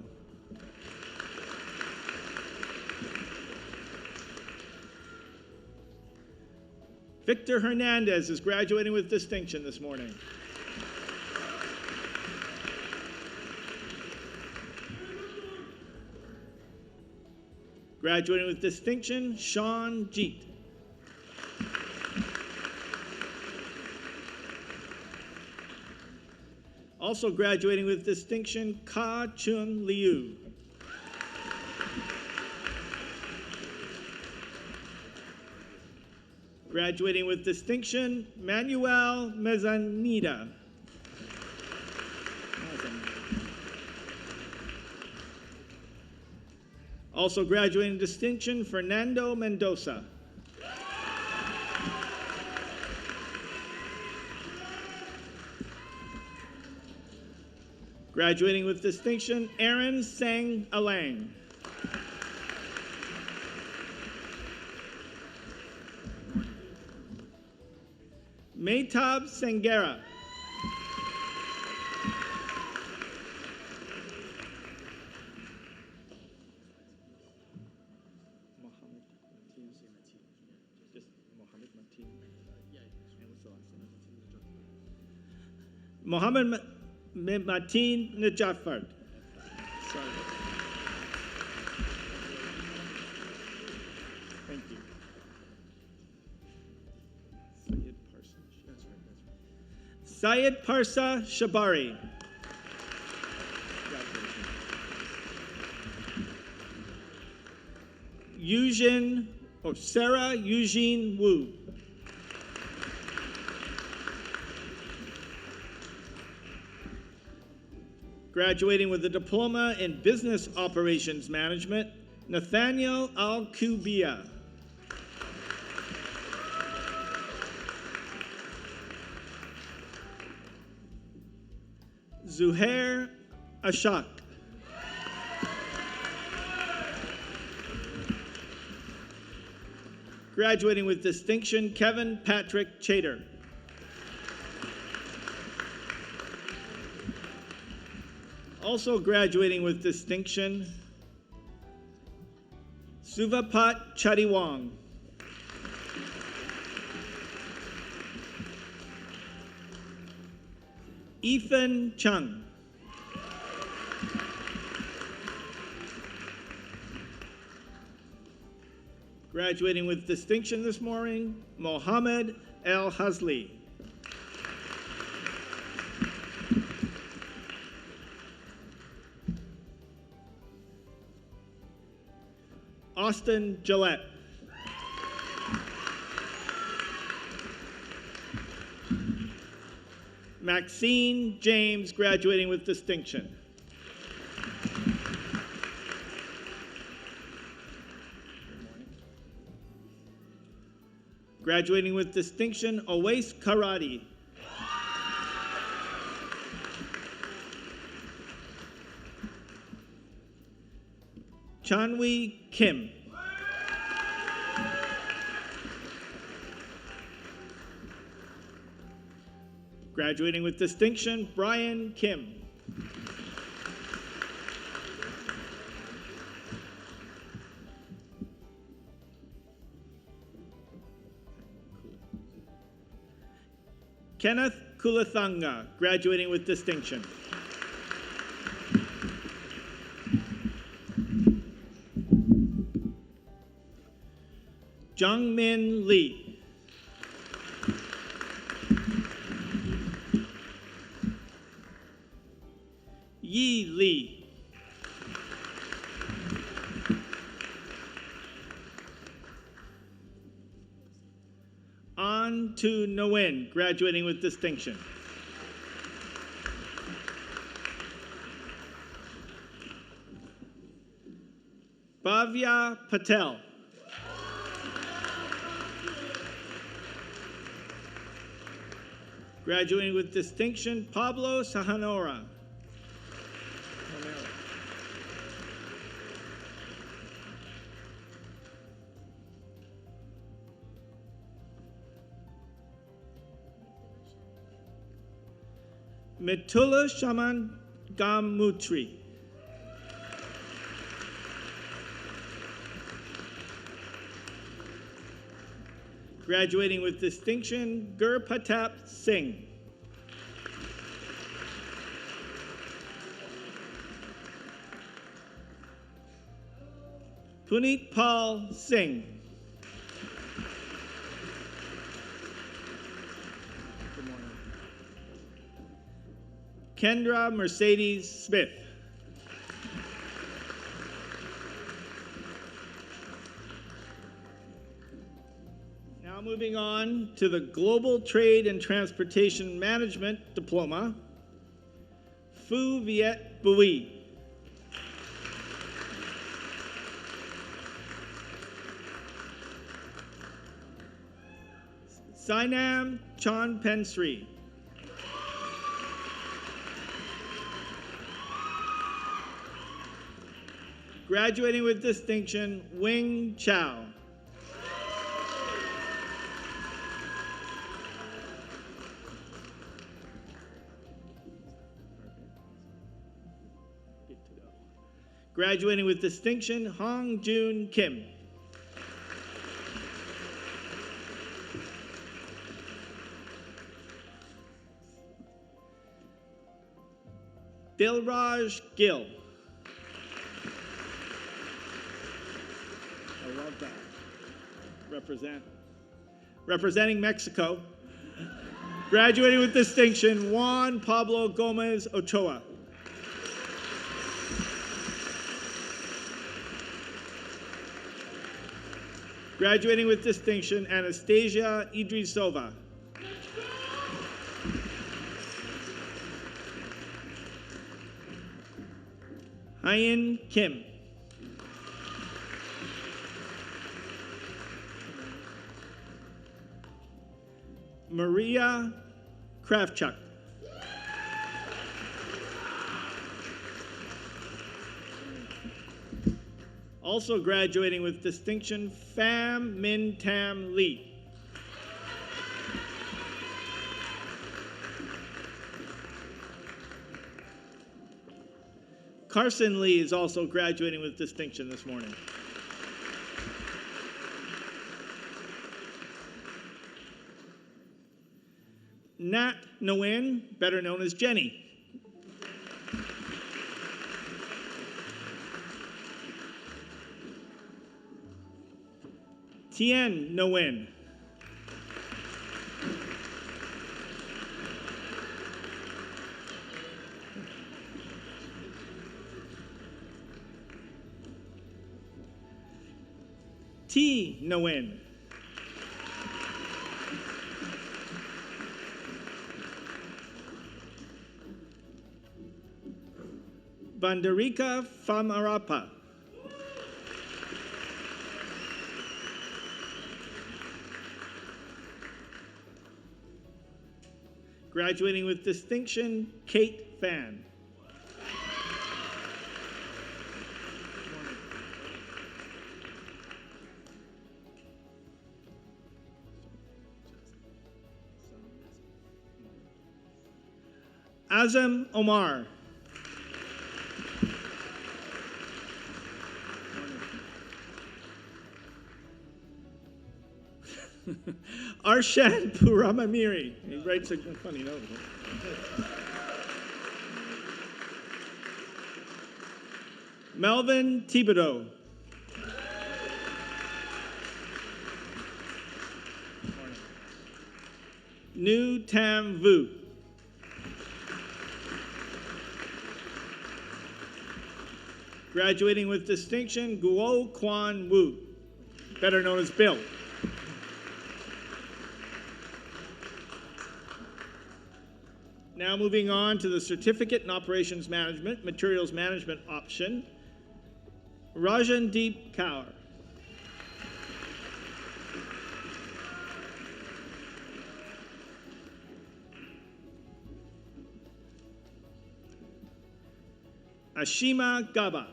Victor Hernandez is graduating with distinction this morning. Graduating with distinction, Sean Jeet. Also graduating with distinction, Ka Chun Liu. Graduating with distinction, Manuel Mezanida. Also graduating distinction, Fernando Mendoza. Graduating with distinction, Aaron Sang Alang. Maytab Sangera. Mohammed Mateen Najafard. Sorry. Thank you. Syed Parsa Shabari. Sarah Eugene Wu. Graduating with a diploma in Business Operations Management, Nathaniel Al-Kubia. Zuhair Ashak. Graduating with distinction, Kevin Patrick Chater. Also graduating with distinction, Suvapat Chadiwang. Ethan Chung. Graduating with distinction this morning, Mohammed El Hazli. Austin Gillette. Maxine James, graduating with distinction. Graduating with distinction, Awais Karadi. Chanwi Kim. Graduating with distinction, Brian Kim. Kenneth Kulathanga, graduating with distinction. Jungmin Lee. Yi Lee. An Tu Nguyen, graduating with distinction. Bhavya Patel. Graduating with distinction, Pablo Sahanora. Mitula Shaman Gamutri. Graduating with distinction, Gurpratap Singh. Puneet Paul Singh. Kendra Mercedes Smith. Now moving on to the Global Trade and Transportation Management Diploma, Phu Viet Bui. Sainam Chanpensri. Graduating with distinction, Wing Chow. Graduating with distinction, Hong Jun Kim. Dilraj Gill. I love that. Representing Mexico. Graduating with distinction, Juan Pablo Gomez Ochoa. Graduating with distinction, Anastasia Idrisova. Hyen Kim. Maria Kravchuk. Also graduating with distinction, Pham Minh Tam Lee. Carson Lee is also graduating with distinction this morning. Nat Nguyen, better known as Jenny. Tien Nguyen. T Nguyen. Vandarika Famarapa. Graduating with distinction, Kate Fan. Azam Omar. Arshan Puramamiri. He writes a funny note. Melvin Thibodeau. Nu Tam Vu. Graduating with distinction, Guo Quan Wu, better known as Bill. Now moving on to the Certificate in Operations Management, Materials Management option, Rajandeep Kaur. Ashima Gaba.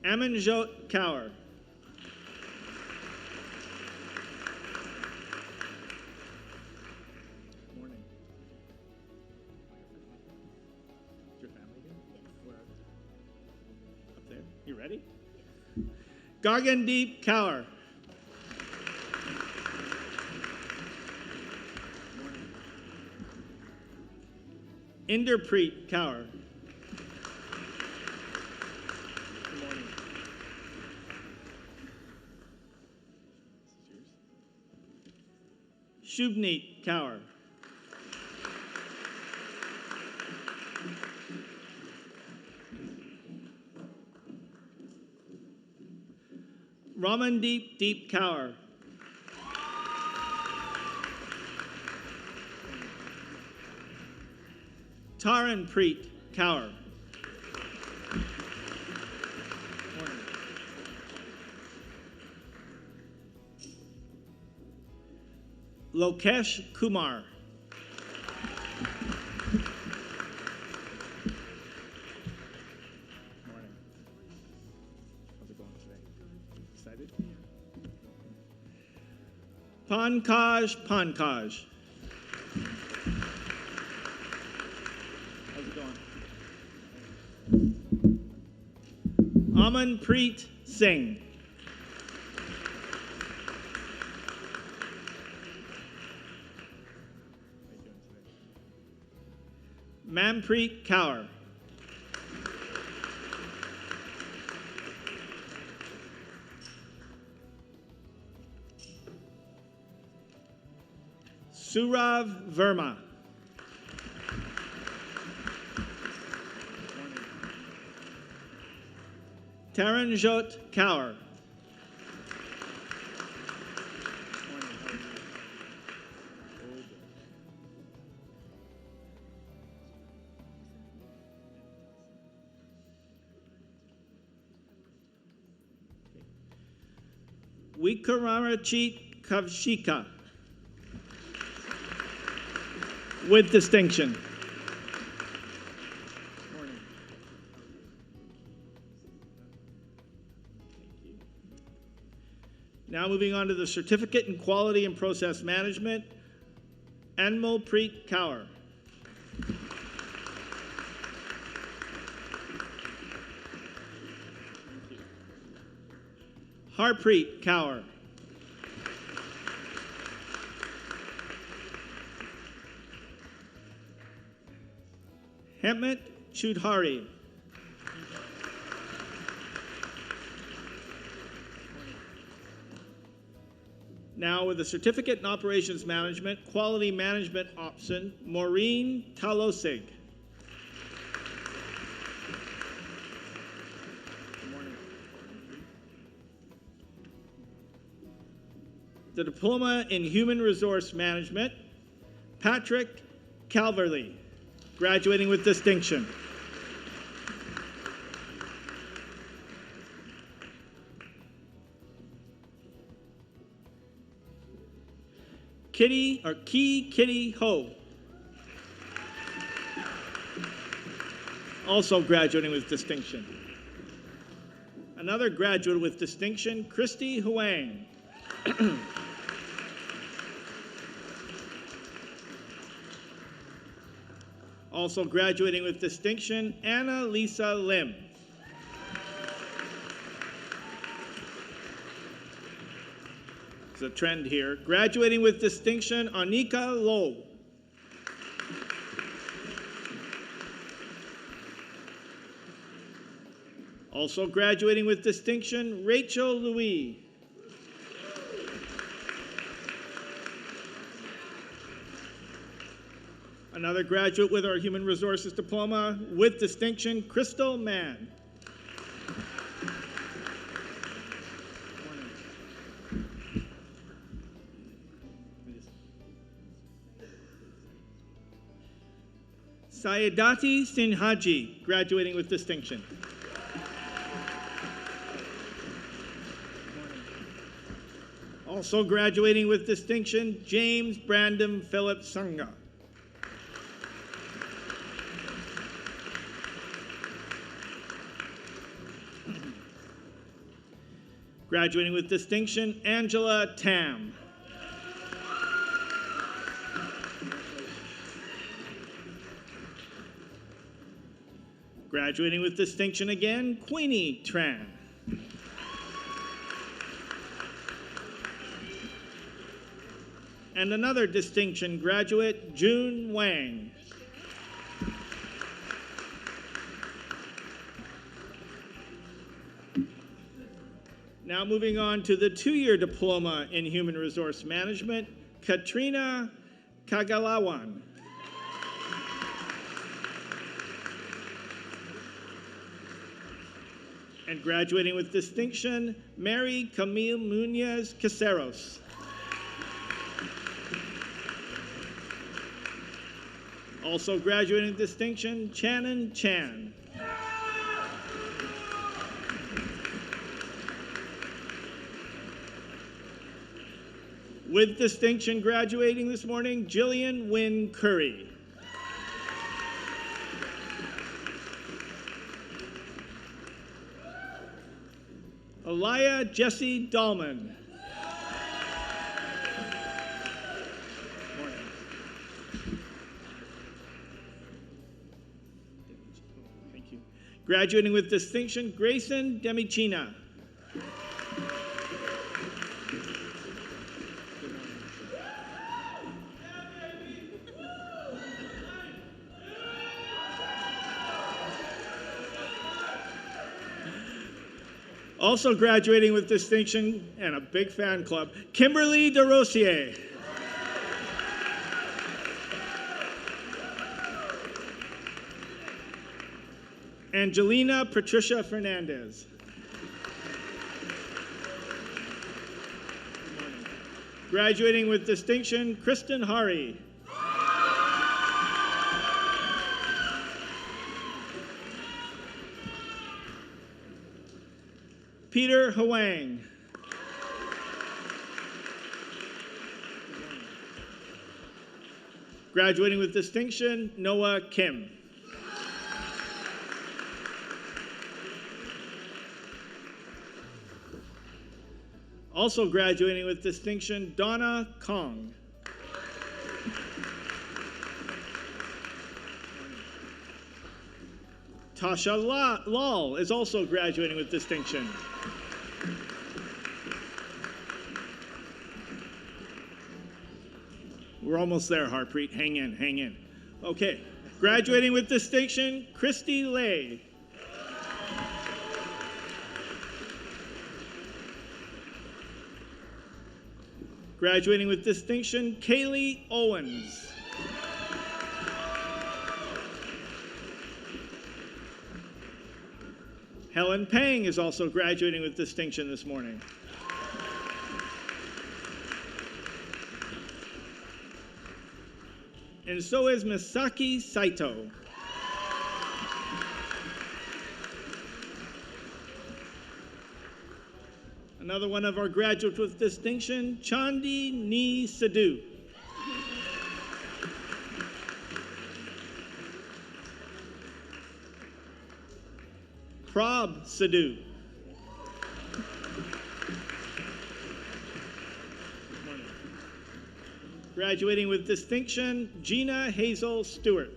Amanjot Kaur. Morning. Is your family here? Yes. Where? Up there. You ready? Yes. Gagandeep Kaur. Inderpreet Kaur. Good morning. Shubneet Kaur. Ramandeep Deep Kaur. Taranpreet Kaur. Lokesh Kumar. Morning. How's it going today? Excited? Pankaj Pankaj. How's it going? Amanpreet Singh. Manpreet Kaur. Surav Verma. Taranjot Kaur. Wikaramachit Kavshika. With distinction. Morning. Now moving on to the Certificate in Quality and Process Management, Anmolpreet Kaur. Harpreet Kaur. Hemant Chudhari. Now with the Certificate in Operations Management, Quality Management option, Maureen Talosig. Good morning. the Diploma in Human Resource Management, Patrick Calverley, graduating with distinction. Kitty Ho, also graduating with distinction. Another graduate with distinction, Christy Huang. Also graduating with distinction, Anna Lisa Lim. There's a trend here. Graduating with distinction, Anika Lowe. Also graduating with distinction, Rachel Louis. Another graduate with our Human Resources Diploma with distinction, Crystal Mann. Sayedati Sinhaji, graduating with distinction. Also graduating with distinction, James Brandon Philip Sangha. Graduating with distinction, Angela Tam. Graduating with distinction again, Queenie Tran. And another distinction graduate, June Wang. Now moving on to the two-year diploma in Human Resource Management, Katrina Kagalawan. And graduating with distinction, Mary Camille Munoz Caceros. Also graduating with distinction, Channon Chan. With distinction graduating this morning, Jillian Wynn Curry. Elia Jesse Dahlman. Thank you. Graduating with distinction, Grayson Demichina. Also graduating with distinction and a big fan club, Kimberly DeRosier. Angelina Patricia Fernandez. Graduating with distinction, Kristen Hari. Peter Huang. Graduating with distinction, Noah Kim. Also graduating with distinction, Donna Kong. Tasha Lal is also graduating with distinction. We're almost there, Harpreet. Hang in, hang in. Okay. Graduating with distinction, Christy Lay. Graduating with distinction, Kaylee Owens. Helen Pang is also graduating with distinction this morning. And so is Misaki Saito. Another one of our graduates with distinction, Chandi Ni Sadhu. Prab Sadhu. Graduating with distinction, Gina Hazel Stewart.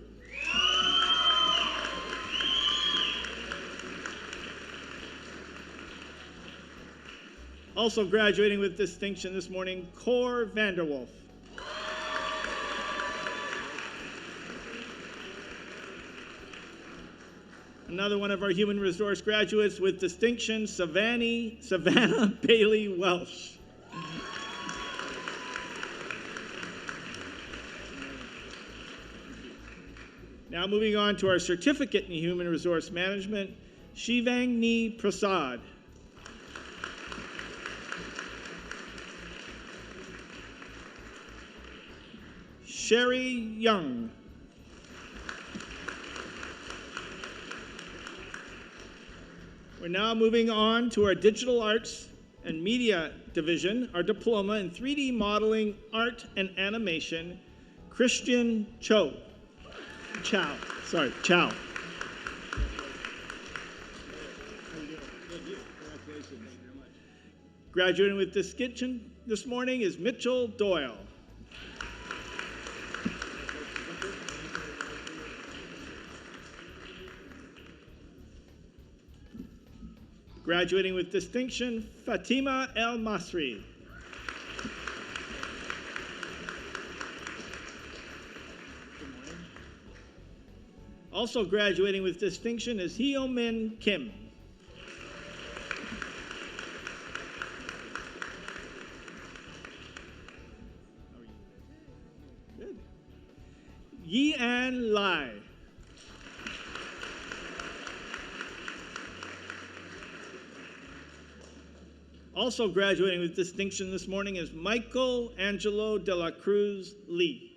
Also graduating with distinction this morning, Cor Vanderwolf. Another one of our human resource graduates with distinction, Savannah Bailey Welsh. Now moving on to our certificate in human resource management, Shivang Ni Prasad. Sherry Young. We're now moving on to our digital arts and media division, our diploma in 3D modeling, art, and animation, Christian Chow. Graduating with distinction this morning is Mitchell Doyle. Graduating with distinction, Fatima El Masri. Also graduating with distinction is Hyo-min Kim. Good. Yi-an Lai. Also graduating with distinction this morning is Michael Angelo de la Cruz Lee.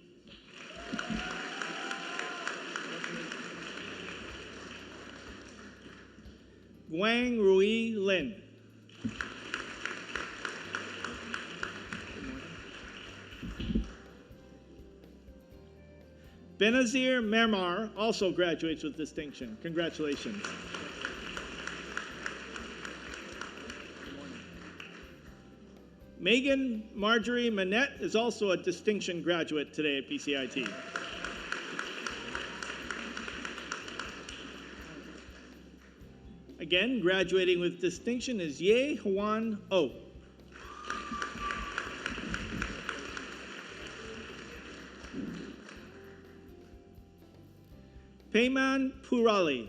Guang Rui Lin. Benazir Mermar also graduates with distinction. Congratulations. Megan Marjorie Manette is also a distinction graduate today at BCIT. Again, graduating with distinction is Ye Huan Oh. Payman Purali.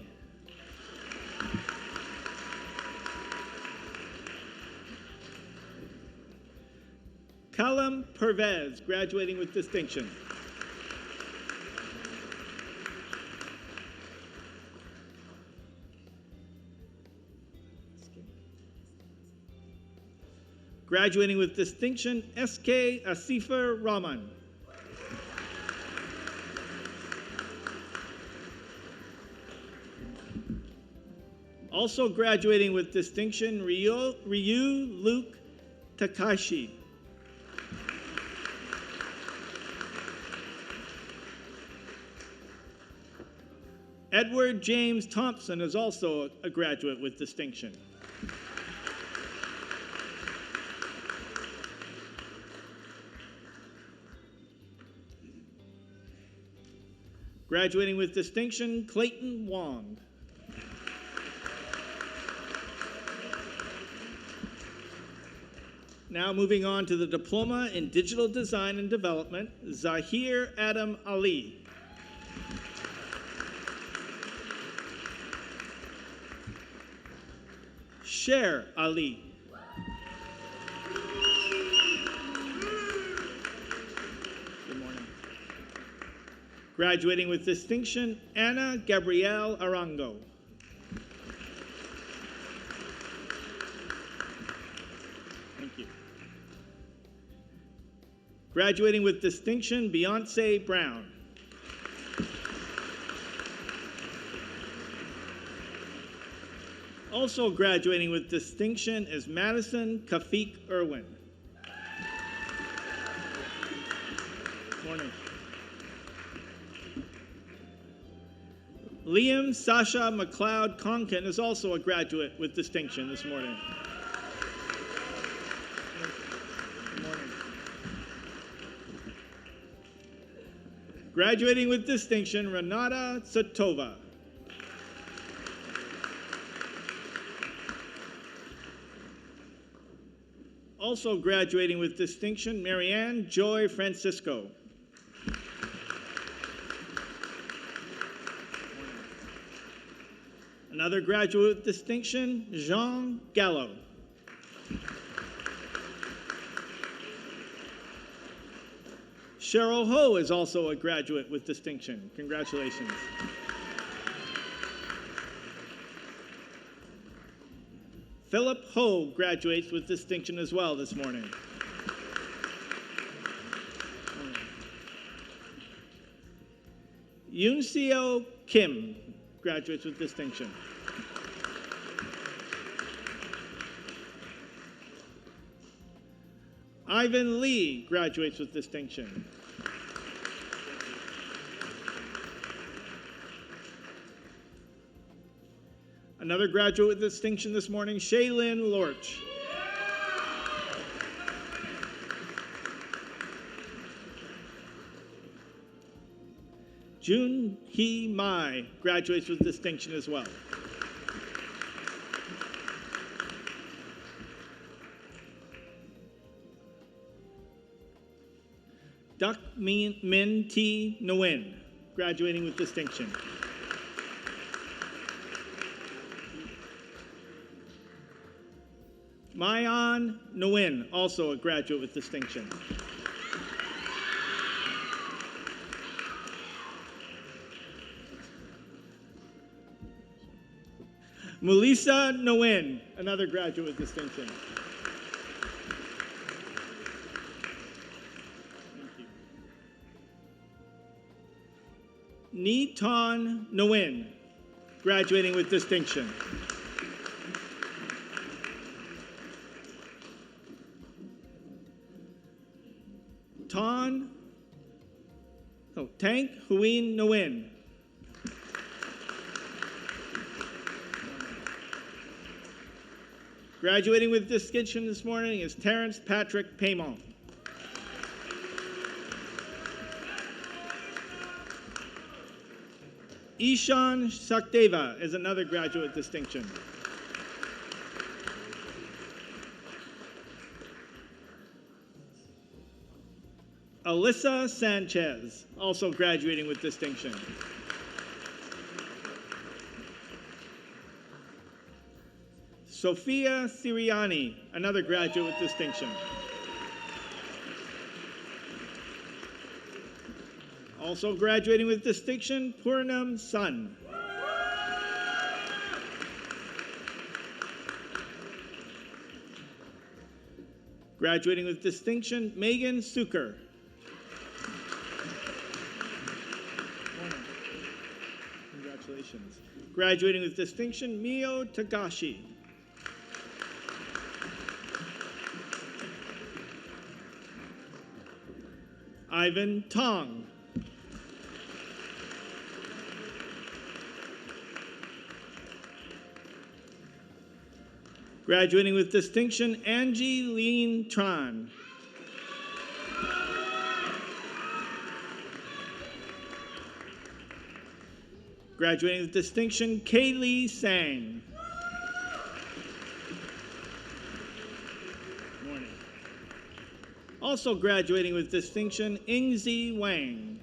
Kalam Pervez, graduating with distinction. Graduating with distinction, S.K. Asifa Rahman. Also graduating with distinction, Ryu Luke Takashi. Edward James Thompson is also a graduate with distinction. Graduating with distinction, Clayton Wong. Now moving on to the Diploma in Digital Design and Development, Zahir Adam Ali. Sher Ali. Good morning. Graduating with distinction, Anna Gabrielle Arango. Thank you. Graduating with distinction, Beyonce Brown. Also graduating with distinction is Madison Kafik Irwin. Morning. Liam Sasha McLeod Conkin is also a graduate with distinction this morning. Good morning. Graduating with distinction, Renata Satova. Also graduating with distinction, Marianne Joy Francisco. Another graduate with distinction, Jean Gallo. Cheryl Ho is also a graduate with distinction. Congratulations. Philip Ho graduates with distinction as well this morning. Yoon Seo Kim graduates with distinction. Ivan Lee graduates with distinction. Another graduate with distinction this morning, Shaylin Lorch. Jun Hee Mai graduates with distinction as well. Duck Min T. Nguyen, graduating with distinction. Mayan Nguyen, also a graduate with distinction. Melissa Nguyen, another graduate with distinction. Niton Nguyen, graduating with distinction. Tank Huyen Nguyen. Graduating with distinction this morning is Terrence Patrick Paymont. Ishan Sakdeva is another graduate with distinction. Alyssa Sanchez, also graduating with distinction. Sophia Siriani, another graduate with distinction. Also graduating with distinction, Purnam Sun. Graduating with distinction, Megan Suker. Congratulations. Graduating with distinction, Mio Tagashi. Ivan Tong. Graduating with distinction, Angie Lean Tran. Graduating with distinction, Kaylee Sang. Morning. Also graduating with distinction, Ingzi Wang.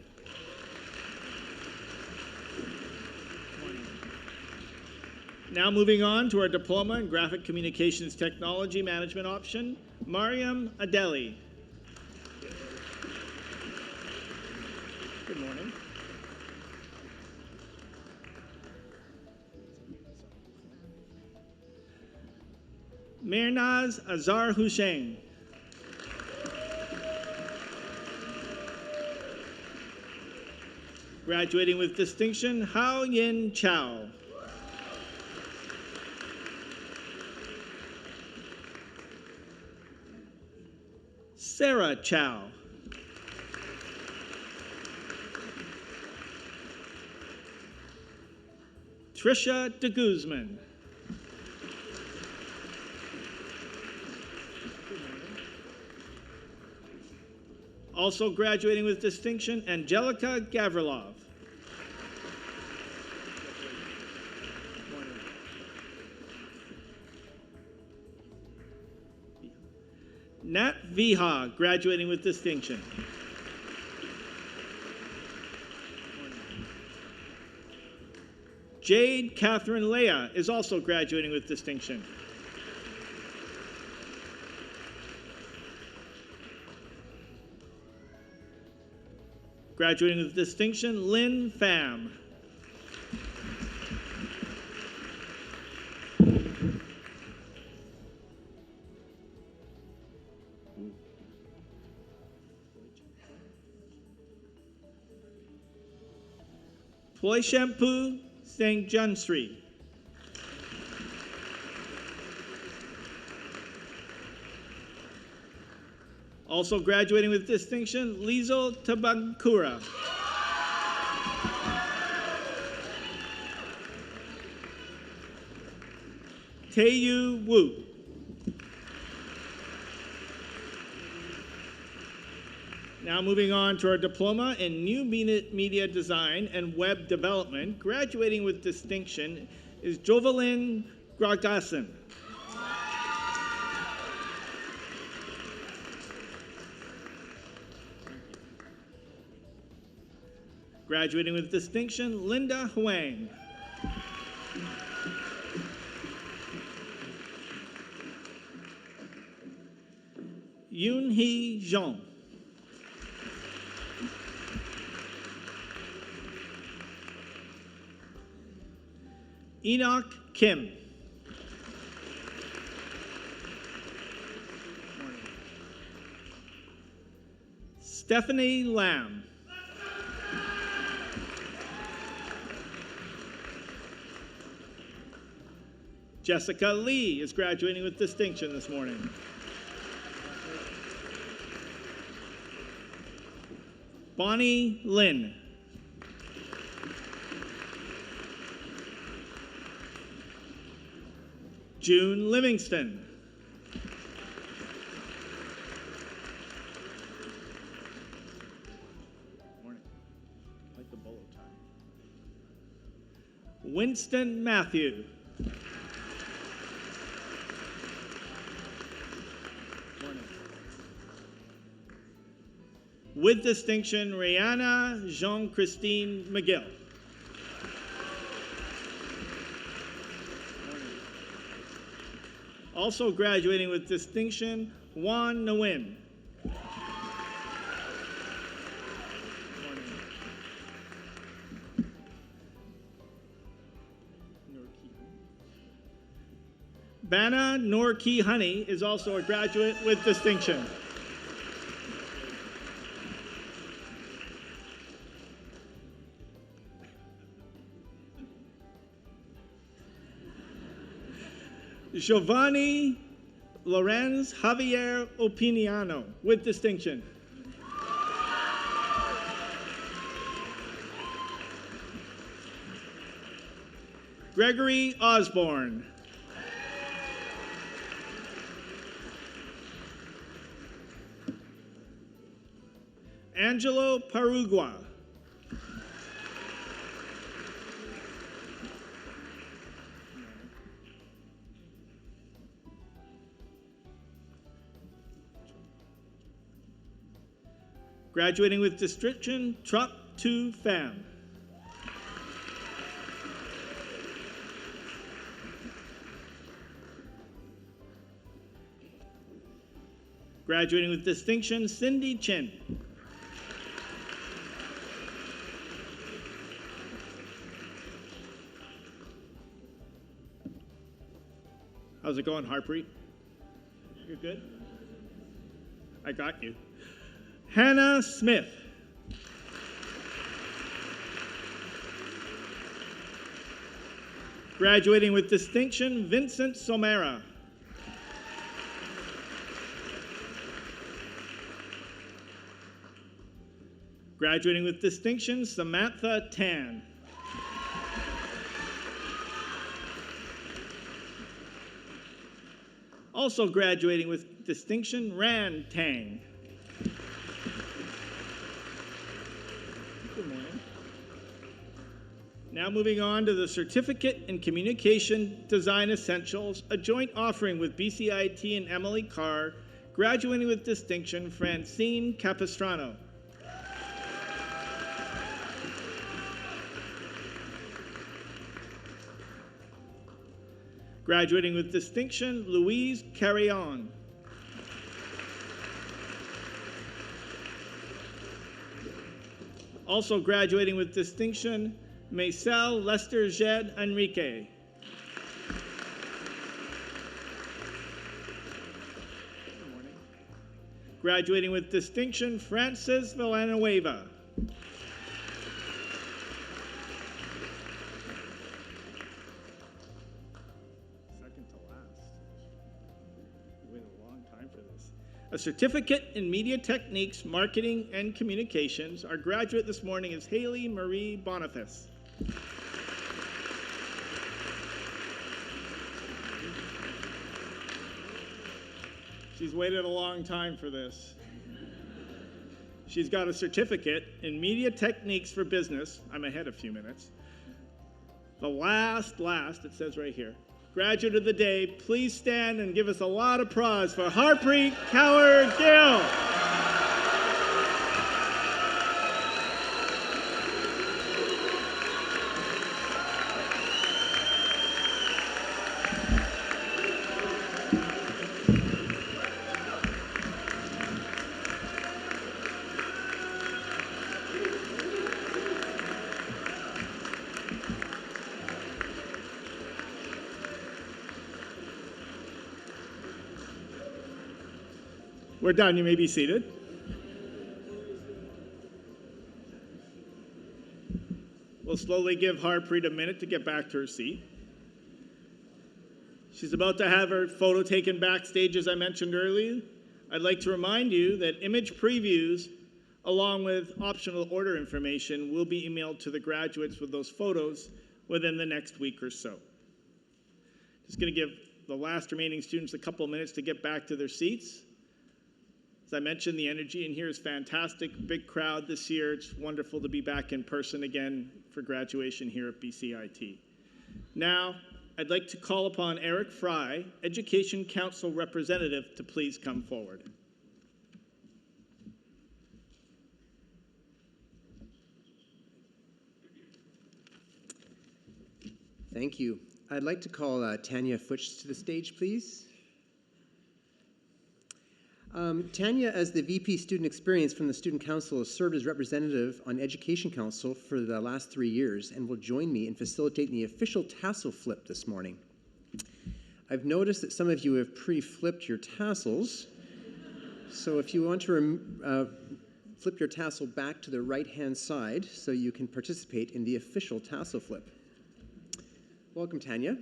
Morning. Now moving on to our diploma in graphic communications technology management option, Mariam Adeli. Good morning. Mirnaz Azar Hussein. Graduating with distinction, Hao Yin Chow. Sarah Chow. Trisha de Guzman. Also graduating with distinction, Angelica Gavrilov. Nat Viha, graduating with distinction. Jade Catherine Leah is also graduating with distinction. Graduating with distinction, Lynn Pham. Ploy Shampoo Sang Junsri. Also graduating with distinction, Lizo Tabankura. Taeyu Wu. Now moving on to our diploma in New Media Design and Web Development, graduating with distinction is Jovelyn Gragason. Graduating with distinction, Linda Huang. Yoon-hee Jeong. Enoch Kim. Stephanie Lam. Jessica Lee is graduating with distinction this morning. Bonnie Lin. June Livingston. Morning. I like the bolo tie. Winston Matthew. Morning. With distinction, Rihanna Jean-Christine McGill. Also graduating with distinction, Juan Nguyen. Bana Norki Honey is also a graduate with distinction. Giovanni Lorenz Javier Opiniano with distinction. Gregory Osborne. Angelo Parugua. Graduating with distinction, Trup Tu Pham. Graduating with distinction, Cindy Chin. How's it going, Harpreet? You're good? I got you. Hannah Smith. Graduating with distinction, Vincent Somera. Graduating with distinction, Samantha Tan. Also graduating with distinction, Ran Tang. Good morning. Now moving on to the Certificate in Communication Design Essentials, a joint offering with BCIT and Emily Carr, graduating with distinction, Francine Capistrano. Graduating with distinction, Louise Carrion. Also graduating with distinction, Maisel Lester Jed Enrique. Good morning. Graduating with distinction, Francis Villanueva. A certificate in media techniques, marketing, and communications. Our graduate this morning is Haley Marie Boniface. She's waited a long time for this. She's got a certificate in media techniques for business. I'm ahead a few minutes. The last, it says right here. Graduate of the day, please stand and give us a loud applause for Harpreet Kaur Gill. We're done. You may be seated. We'll slowly give Harpreet a minute to get back to her seat. She's about to have her photo taken backstage, as I mentioned earlier. I'd like to remind you that image previews, along with optional order information, will be emailed to the graduates with those photos within the next week or so. Just going to give the last remaining students a couple of minutes to get back to their seats. As I mentioned, the energy in here is fantastic. Big crowd this year. It's wonderful to be back in person again for graduation here at BCIT. Now, I'd like to call upon Eric Fry, Education Council representative, to please come forward. Thank you. I'd like to call Tanya Futsch to the stage, please. Tanya, as the VP Student Experience from the Student Council, has served as representative on Education Council for the last 3 years and will join me in facilitating the official tassel flip this morning. I've noticed that some of you have pre-flipped your tassels, so if you want to flip your tassel back to the right-hand side so you can participate in the official tassel flip. Welcome, Tanya.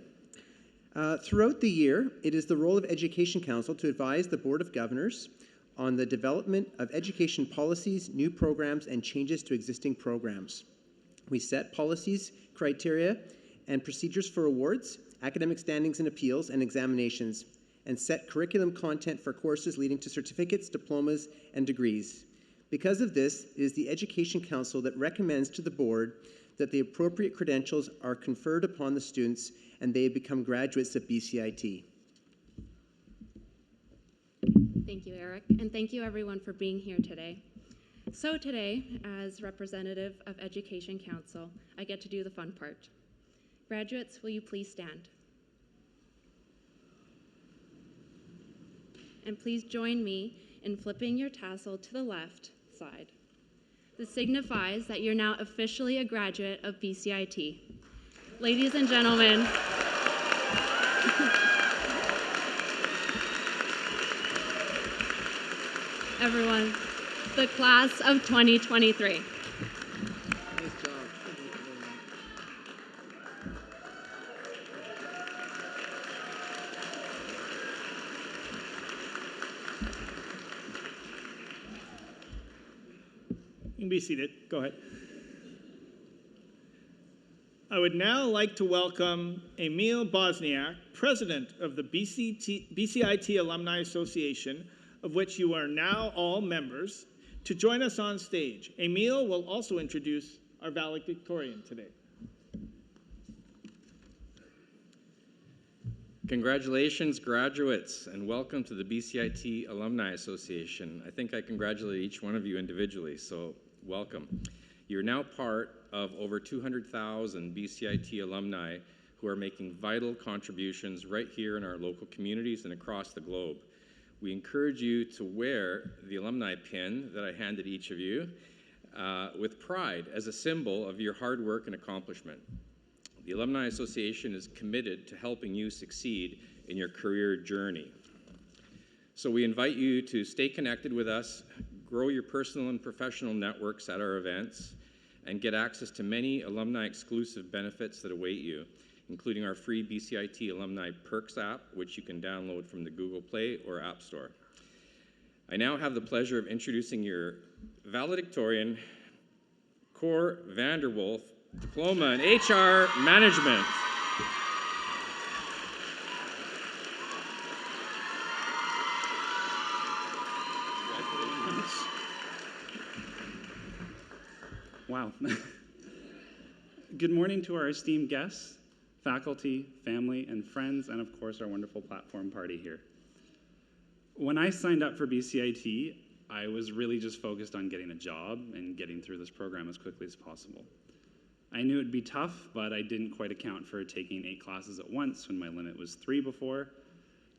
Throughout the year, it is the role of Education Council to advise the Board of Governors on the development of education policies, new programs, and changes to existing programs. We set policies, criteria, and procedures for awards, academic standings and appeals, and examinations, and set curriculum content for courses leading to certificates, diplomas, and degrees. Because of this, it is the Education Council that recommends to the Board that the appropriate credentials are conferred upon the students and they become graduates of BCIT. Thank you, Eric, and thank you everyone for being here today. So today, as representative of Education Council, I get to do the fun part. Graduates, will you please stand? And please join me in flipping your tassel to the left side. This signifies that you're now officially a graduate of BCIT. Ladies and gentlemen, everyone, the class of 2023. Nice job. You can be seated. Go ahead. I would now like to welcome Emil Bosniak, President of the BCIT Alumni Association, of which you are now all members, to join us on stage. Emil will also introduce our valedictorian today. Congratulations, graduates, and welcome to the BCIT Alumni Association. I think I congratulate each one of you individually, so welcome. You're now part of over 200,000 BCIT alumni who are making vital contributions right here in our local communities and across the globe. We encourage you to wear the alumni pin that I handed each of you with pride as a symbol of your hard work and accomplishment. The Alumni Association is committed to helping you succeed in your career journey. So we invite you to stay connected with us, grow your personal and professional networks at our events, and get access to many alumni exclusive benefits that await you, including our free BCIT Alumni Perks app, which you can download from the Google Play or App Store. I now have the pleasure of introducing your valedictorian, Cor Vanderwolf, Diploma in HR Management. Wow. Good morning to our esteemed guests, faculty, family, and friends, and of course our wonderful platform party here. When I signed up for BCIT, I was really just focused on getting a job and getting through this program as quickly as possible. I knew it'd be tough, but I didn't quite account for taking 8 classes at once when my limit was 3 before,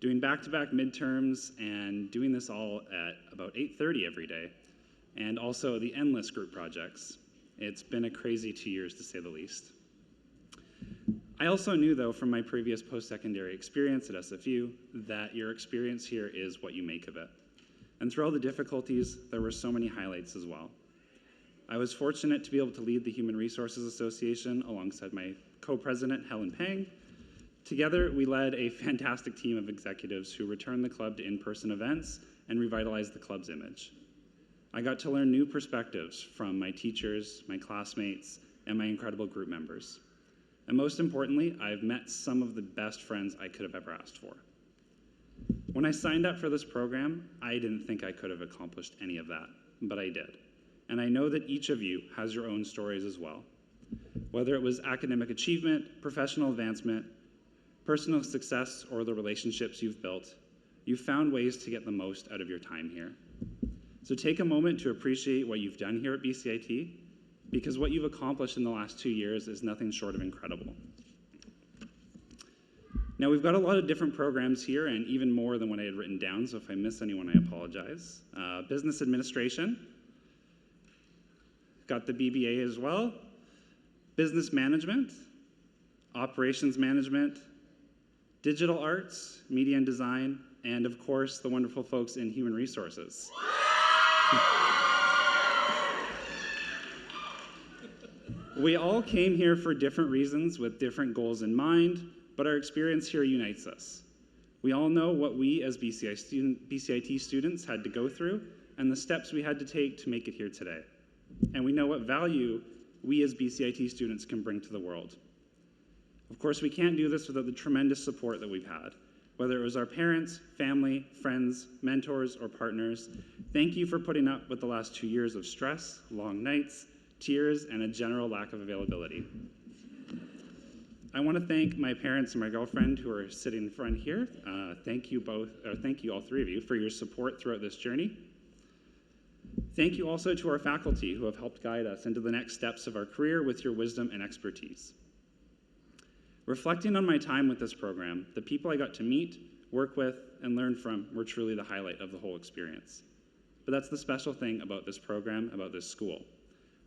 doing back-to-back midterms, and doing this all at about 8:30 every day, and also the endless group projects. It's been a crazy 2 years, to say the least. I also knew, though, from my previous post-secondary experience at SFU, that your experience here is what you make of it. And through all the difficulties, there were so many highlights as well. I was fortunate to be able to lead the Human Resources Association alongside my co-president, Helen Pang. Together, we led a fantastic team of executives who returned the club to in-person events and revitalized the club's image. I got to learn new perspectives from my teachers, my classmates, and my incredible group members. And most importantly, I've met some of the best friends I could have ever asked for. When I signed up for this program, I didn't think I could have accomplished any of that, but I did. And I know that each of you has your own stories as well. Whether it was academic achievement, professional advancement, personal success, or the relationships you've built, you've found ways to get the most out of your time here. So take a moment to appreciate what you've done here at BCIT, because what you've accomplished in the last 2 years is nothing short of incredible. Now, we've got a lot of different programs here, and even more than what I had written down, so if I miss anyone, I apologize. Business administration, got the BBA as well, business management, operations management, digital arts, media and design, and of course, the wonderful folks in human resources. We all came here for different reasons with different goals in mind, but our experience here unites us. We all know what we as BCIT students had to go through and the steps we had to take to make it here today. And we know what value we as BCIT students can bring to the world. Of course, we can't do this without the tremendous support that we've had. Whether it was our parents, family, friends, mentors, or partners, thank you for putting up with the last 2 years of stress, long nights, tears, and a general lack of availability. I want to thank my parents and my girlfriend who are sitting in front here. Thank you all 3 of you for your support throughout this journey. Thank you also to our faculty who have helped guide us into the next steps of our career with your wisdom and expertise. Reflecting on my time with this program, the people I got to meet, work with, and learn from were truly the highlight of the whole experience. But that's the special thing about this program, about this school.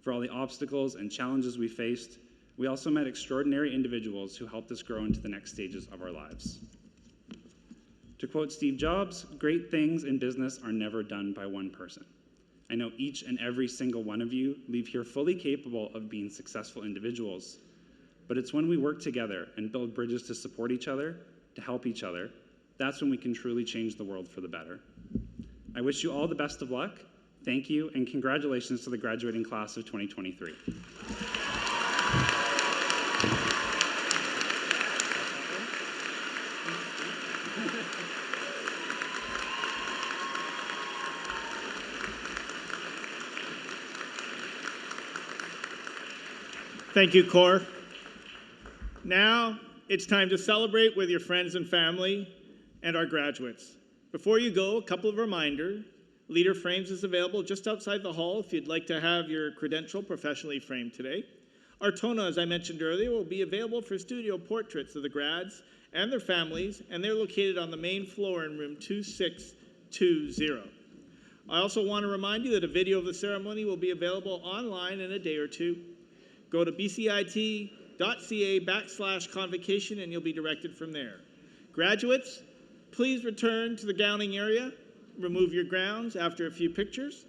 For all the obstacles and challenges we faced, we also met extraordinary individuals who helped us grow into the next stages of our lives. To quote Steve Jobs, great things in business are never done by one person. I know each and every single one of you leave here fully capable of being successful individuals, but it's when we work together and build bridges to support each other, to help each other, that's when we can truly change the world for the better. I wish you all the best of luck. Thank you, and congratulations to the graduating class of 2023. Thank you, Cor. Now it's time to celebrate with your friends and family and our graduates. Before you go, a couple of reminders. Leader Frames is available just outside the hall if you'd like to have your credential professionally framed today. Artona, as I mentioned earlier, will be available for studio portraits of the grads and their families, and they're located on the main floor in room 2620. I also want to remind you that a video of the ceremony will be available online in a day or two. Go to bcit.ca/convocation and you'll be directed from there. Graduates, please return to the gowning area, remove your gowns after a few pictures,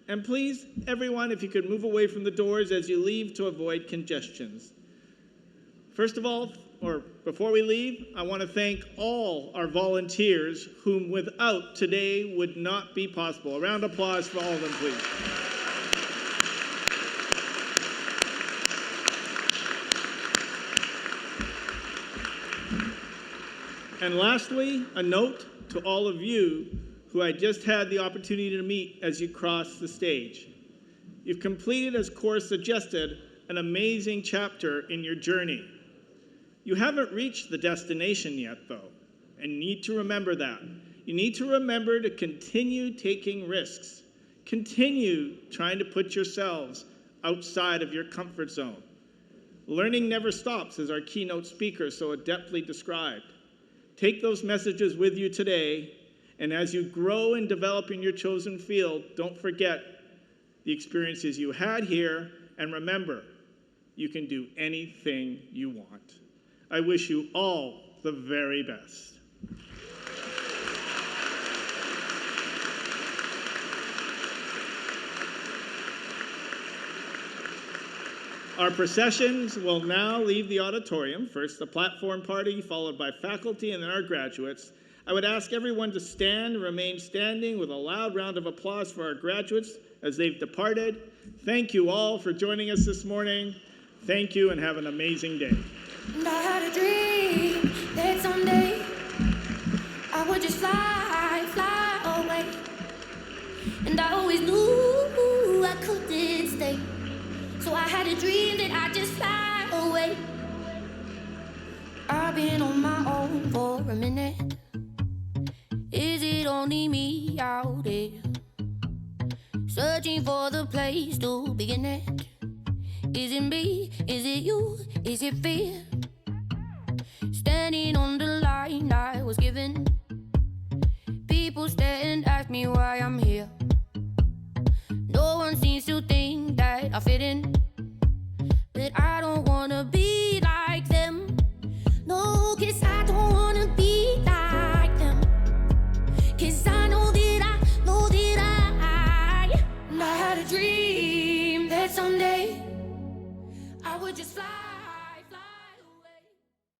and please, everyone, if you could move away from the doors as you leave to avoid congestions. First of all, or before we leave, I want to thank all our volunteers whom without today would not be possible. A round of applause for all of them, please. And lastly, a note to all of you who I just had the opportunity to meet as you crossed the stage. You've completed, as Cor suggested, an amazing chapter in your journey. You haven't reached the destination yet, though, and need to remember that. You need to remember to continue taking risks. Continue trying to put yourselves outside of your comfort zone. Learning never stops, as our keynote speaker so adeptly described. Take those messages with you today, and as you grow and develop in your chosen field, don't forget the experiences you had here, and remember, you can do anything you want. I wish you all the very best. Our processions will now leave the auditorium. First, the platform party, followed by faculty, and then our graduates. I would ask everyone to stand and remain standing with a loud round of applause for our graduates as they've departed. Thank you all for joining us this morning. Thank you and have an amazing day. And I had a dream that someday I would just fly away. And I always knew I couldn't stay. So I had a dream that I'd just fly away. I've been on my own for a minute. Is it only me out there? Searching for the place to begin it. Is it me? Is it you? Is it fear? Standing on the line I was given. People stare and ask me why I'm here. No one seems to think that I fit in. But I don't wanna be like them. No, 'cause I don't wanna be like them. 'Cause I know that I had a dream that someday I would just fly.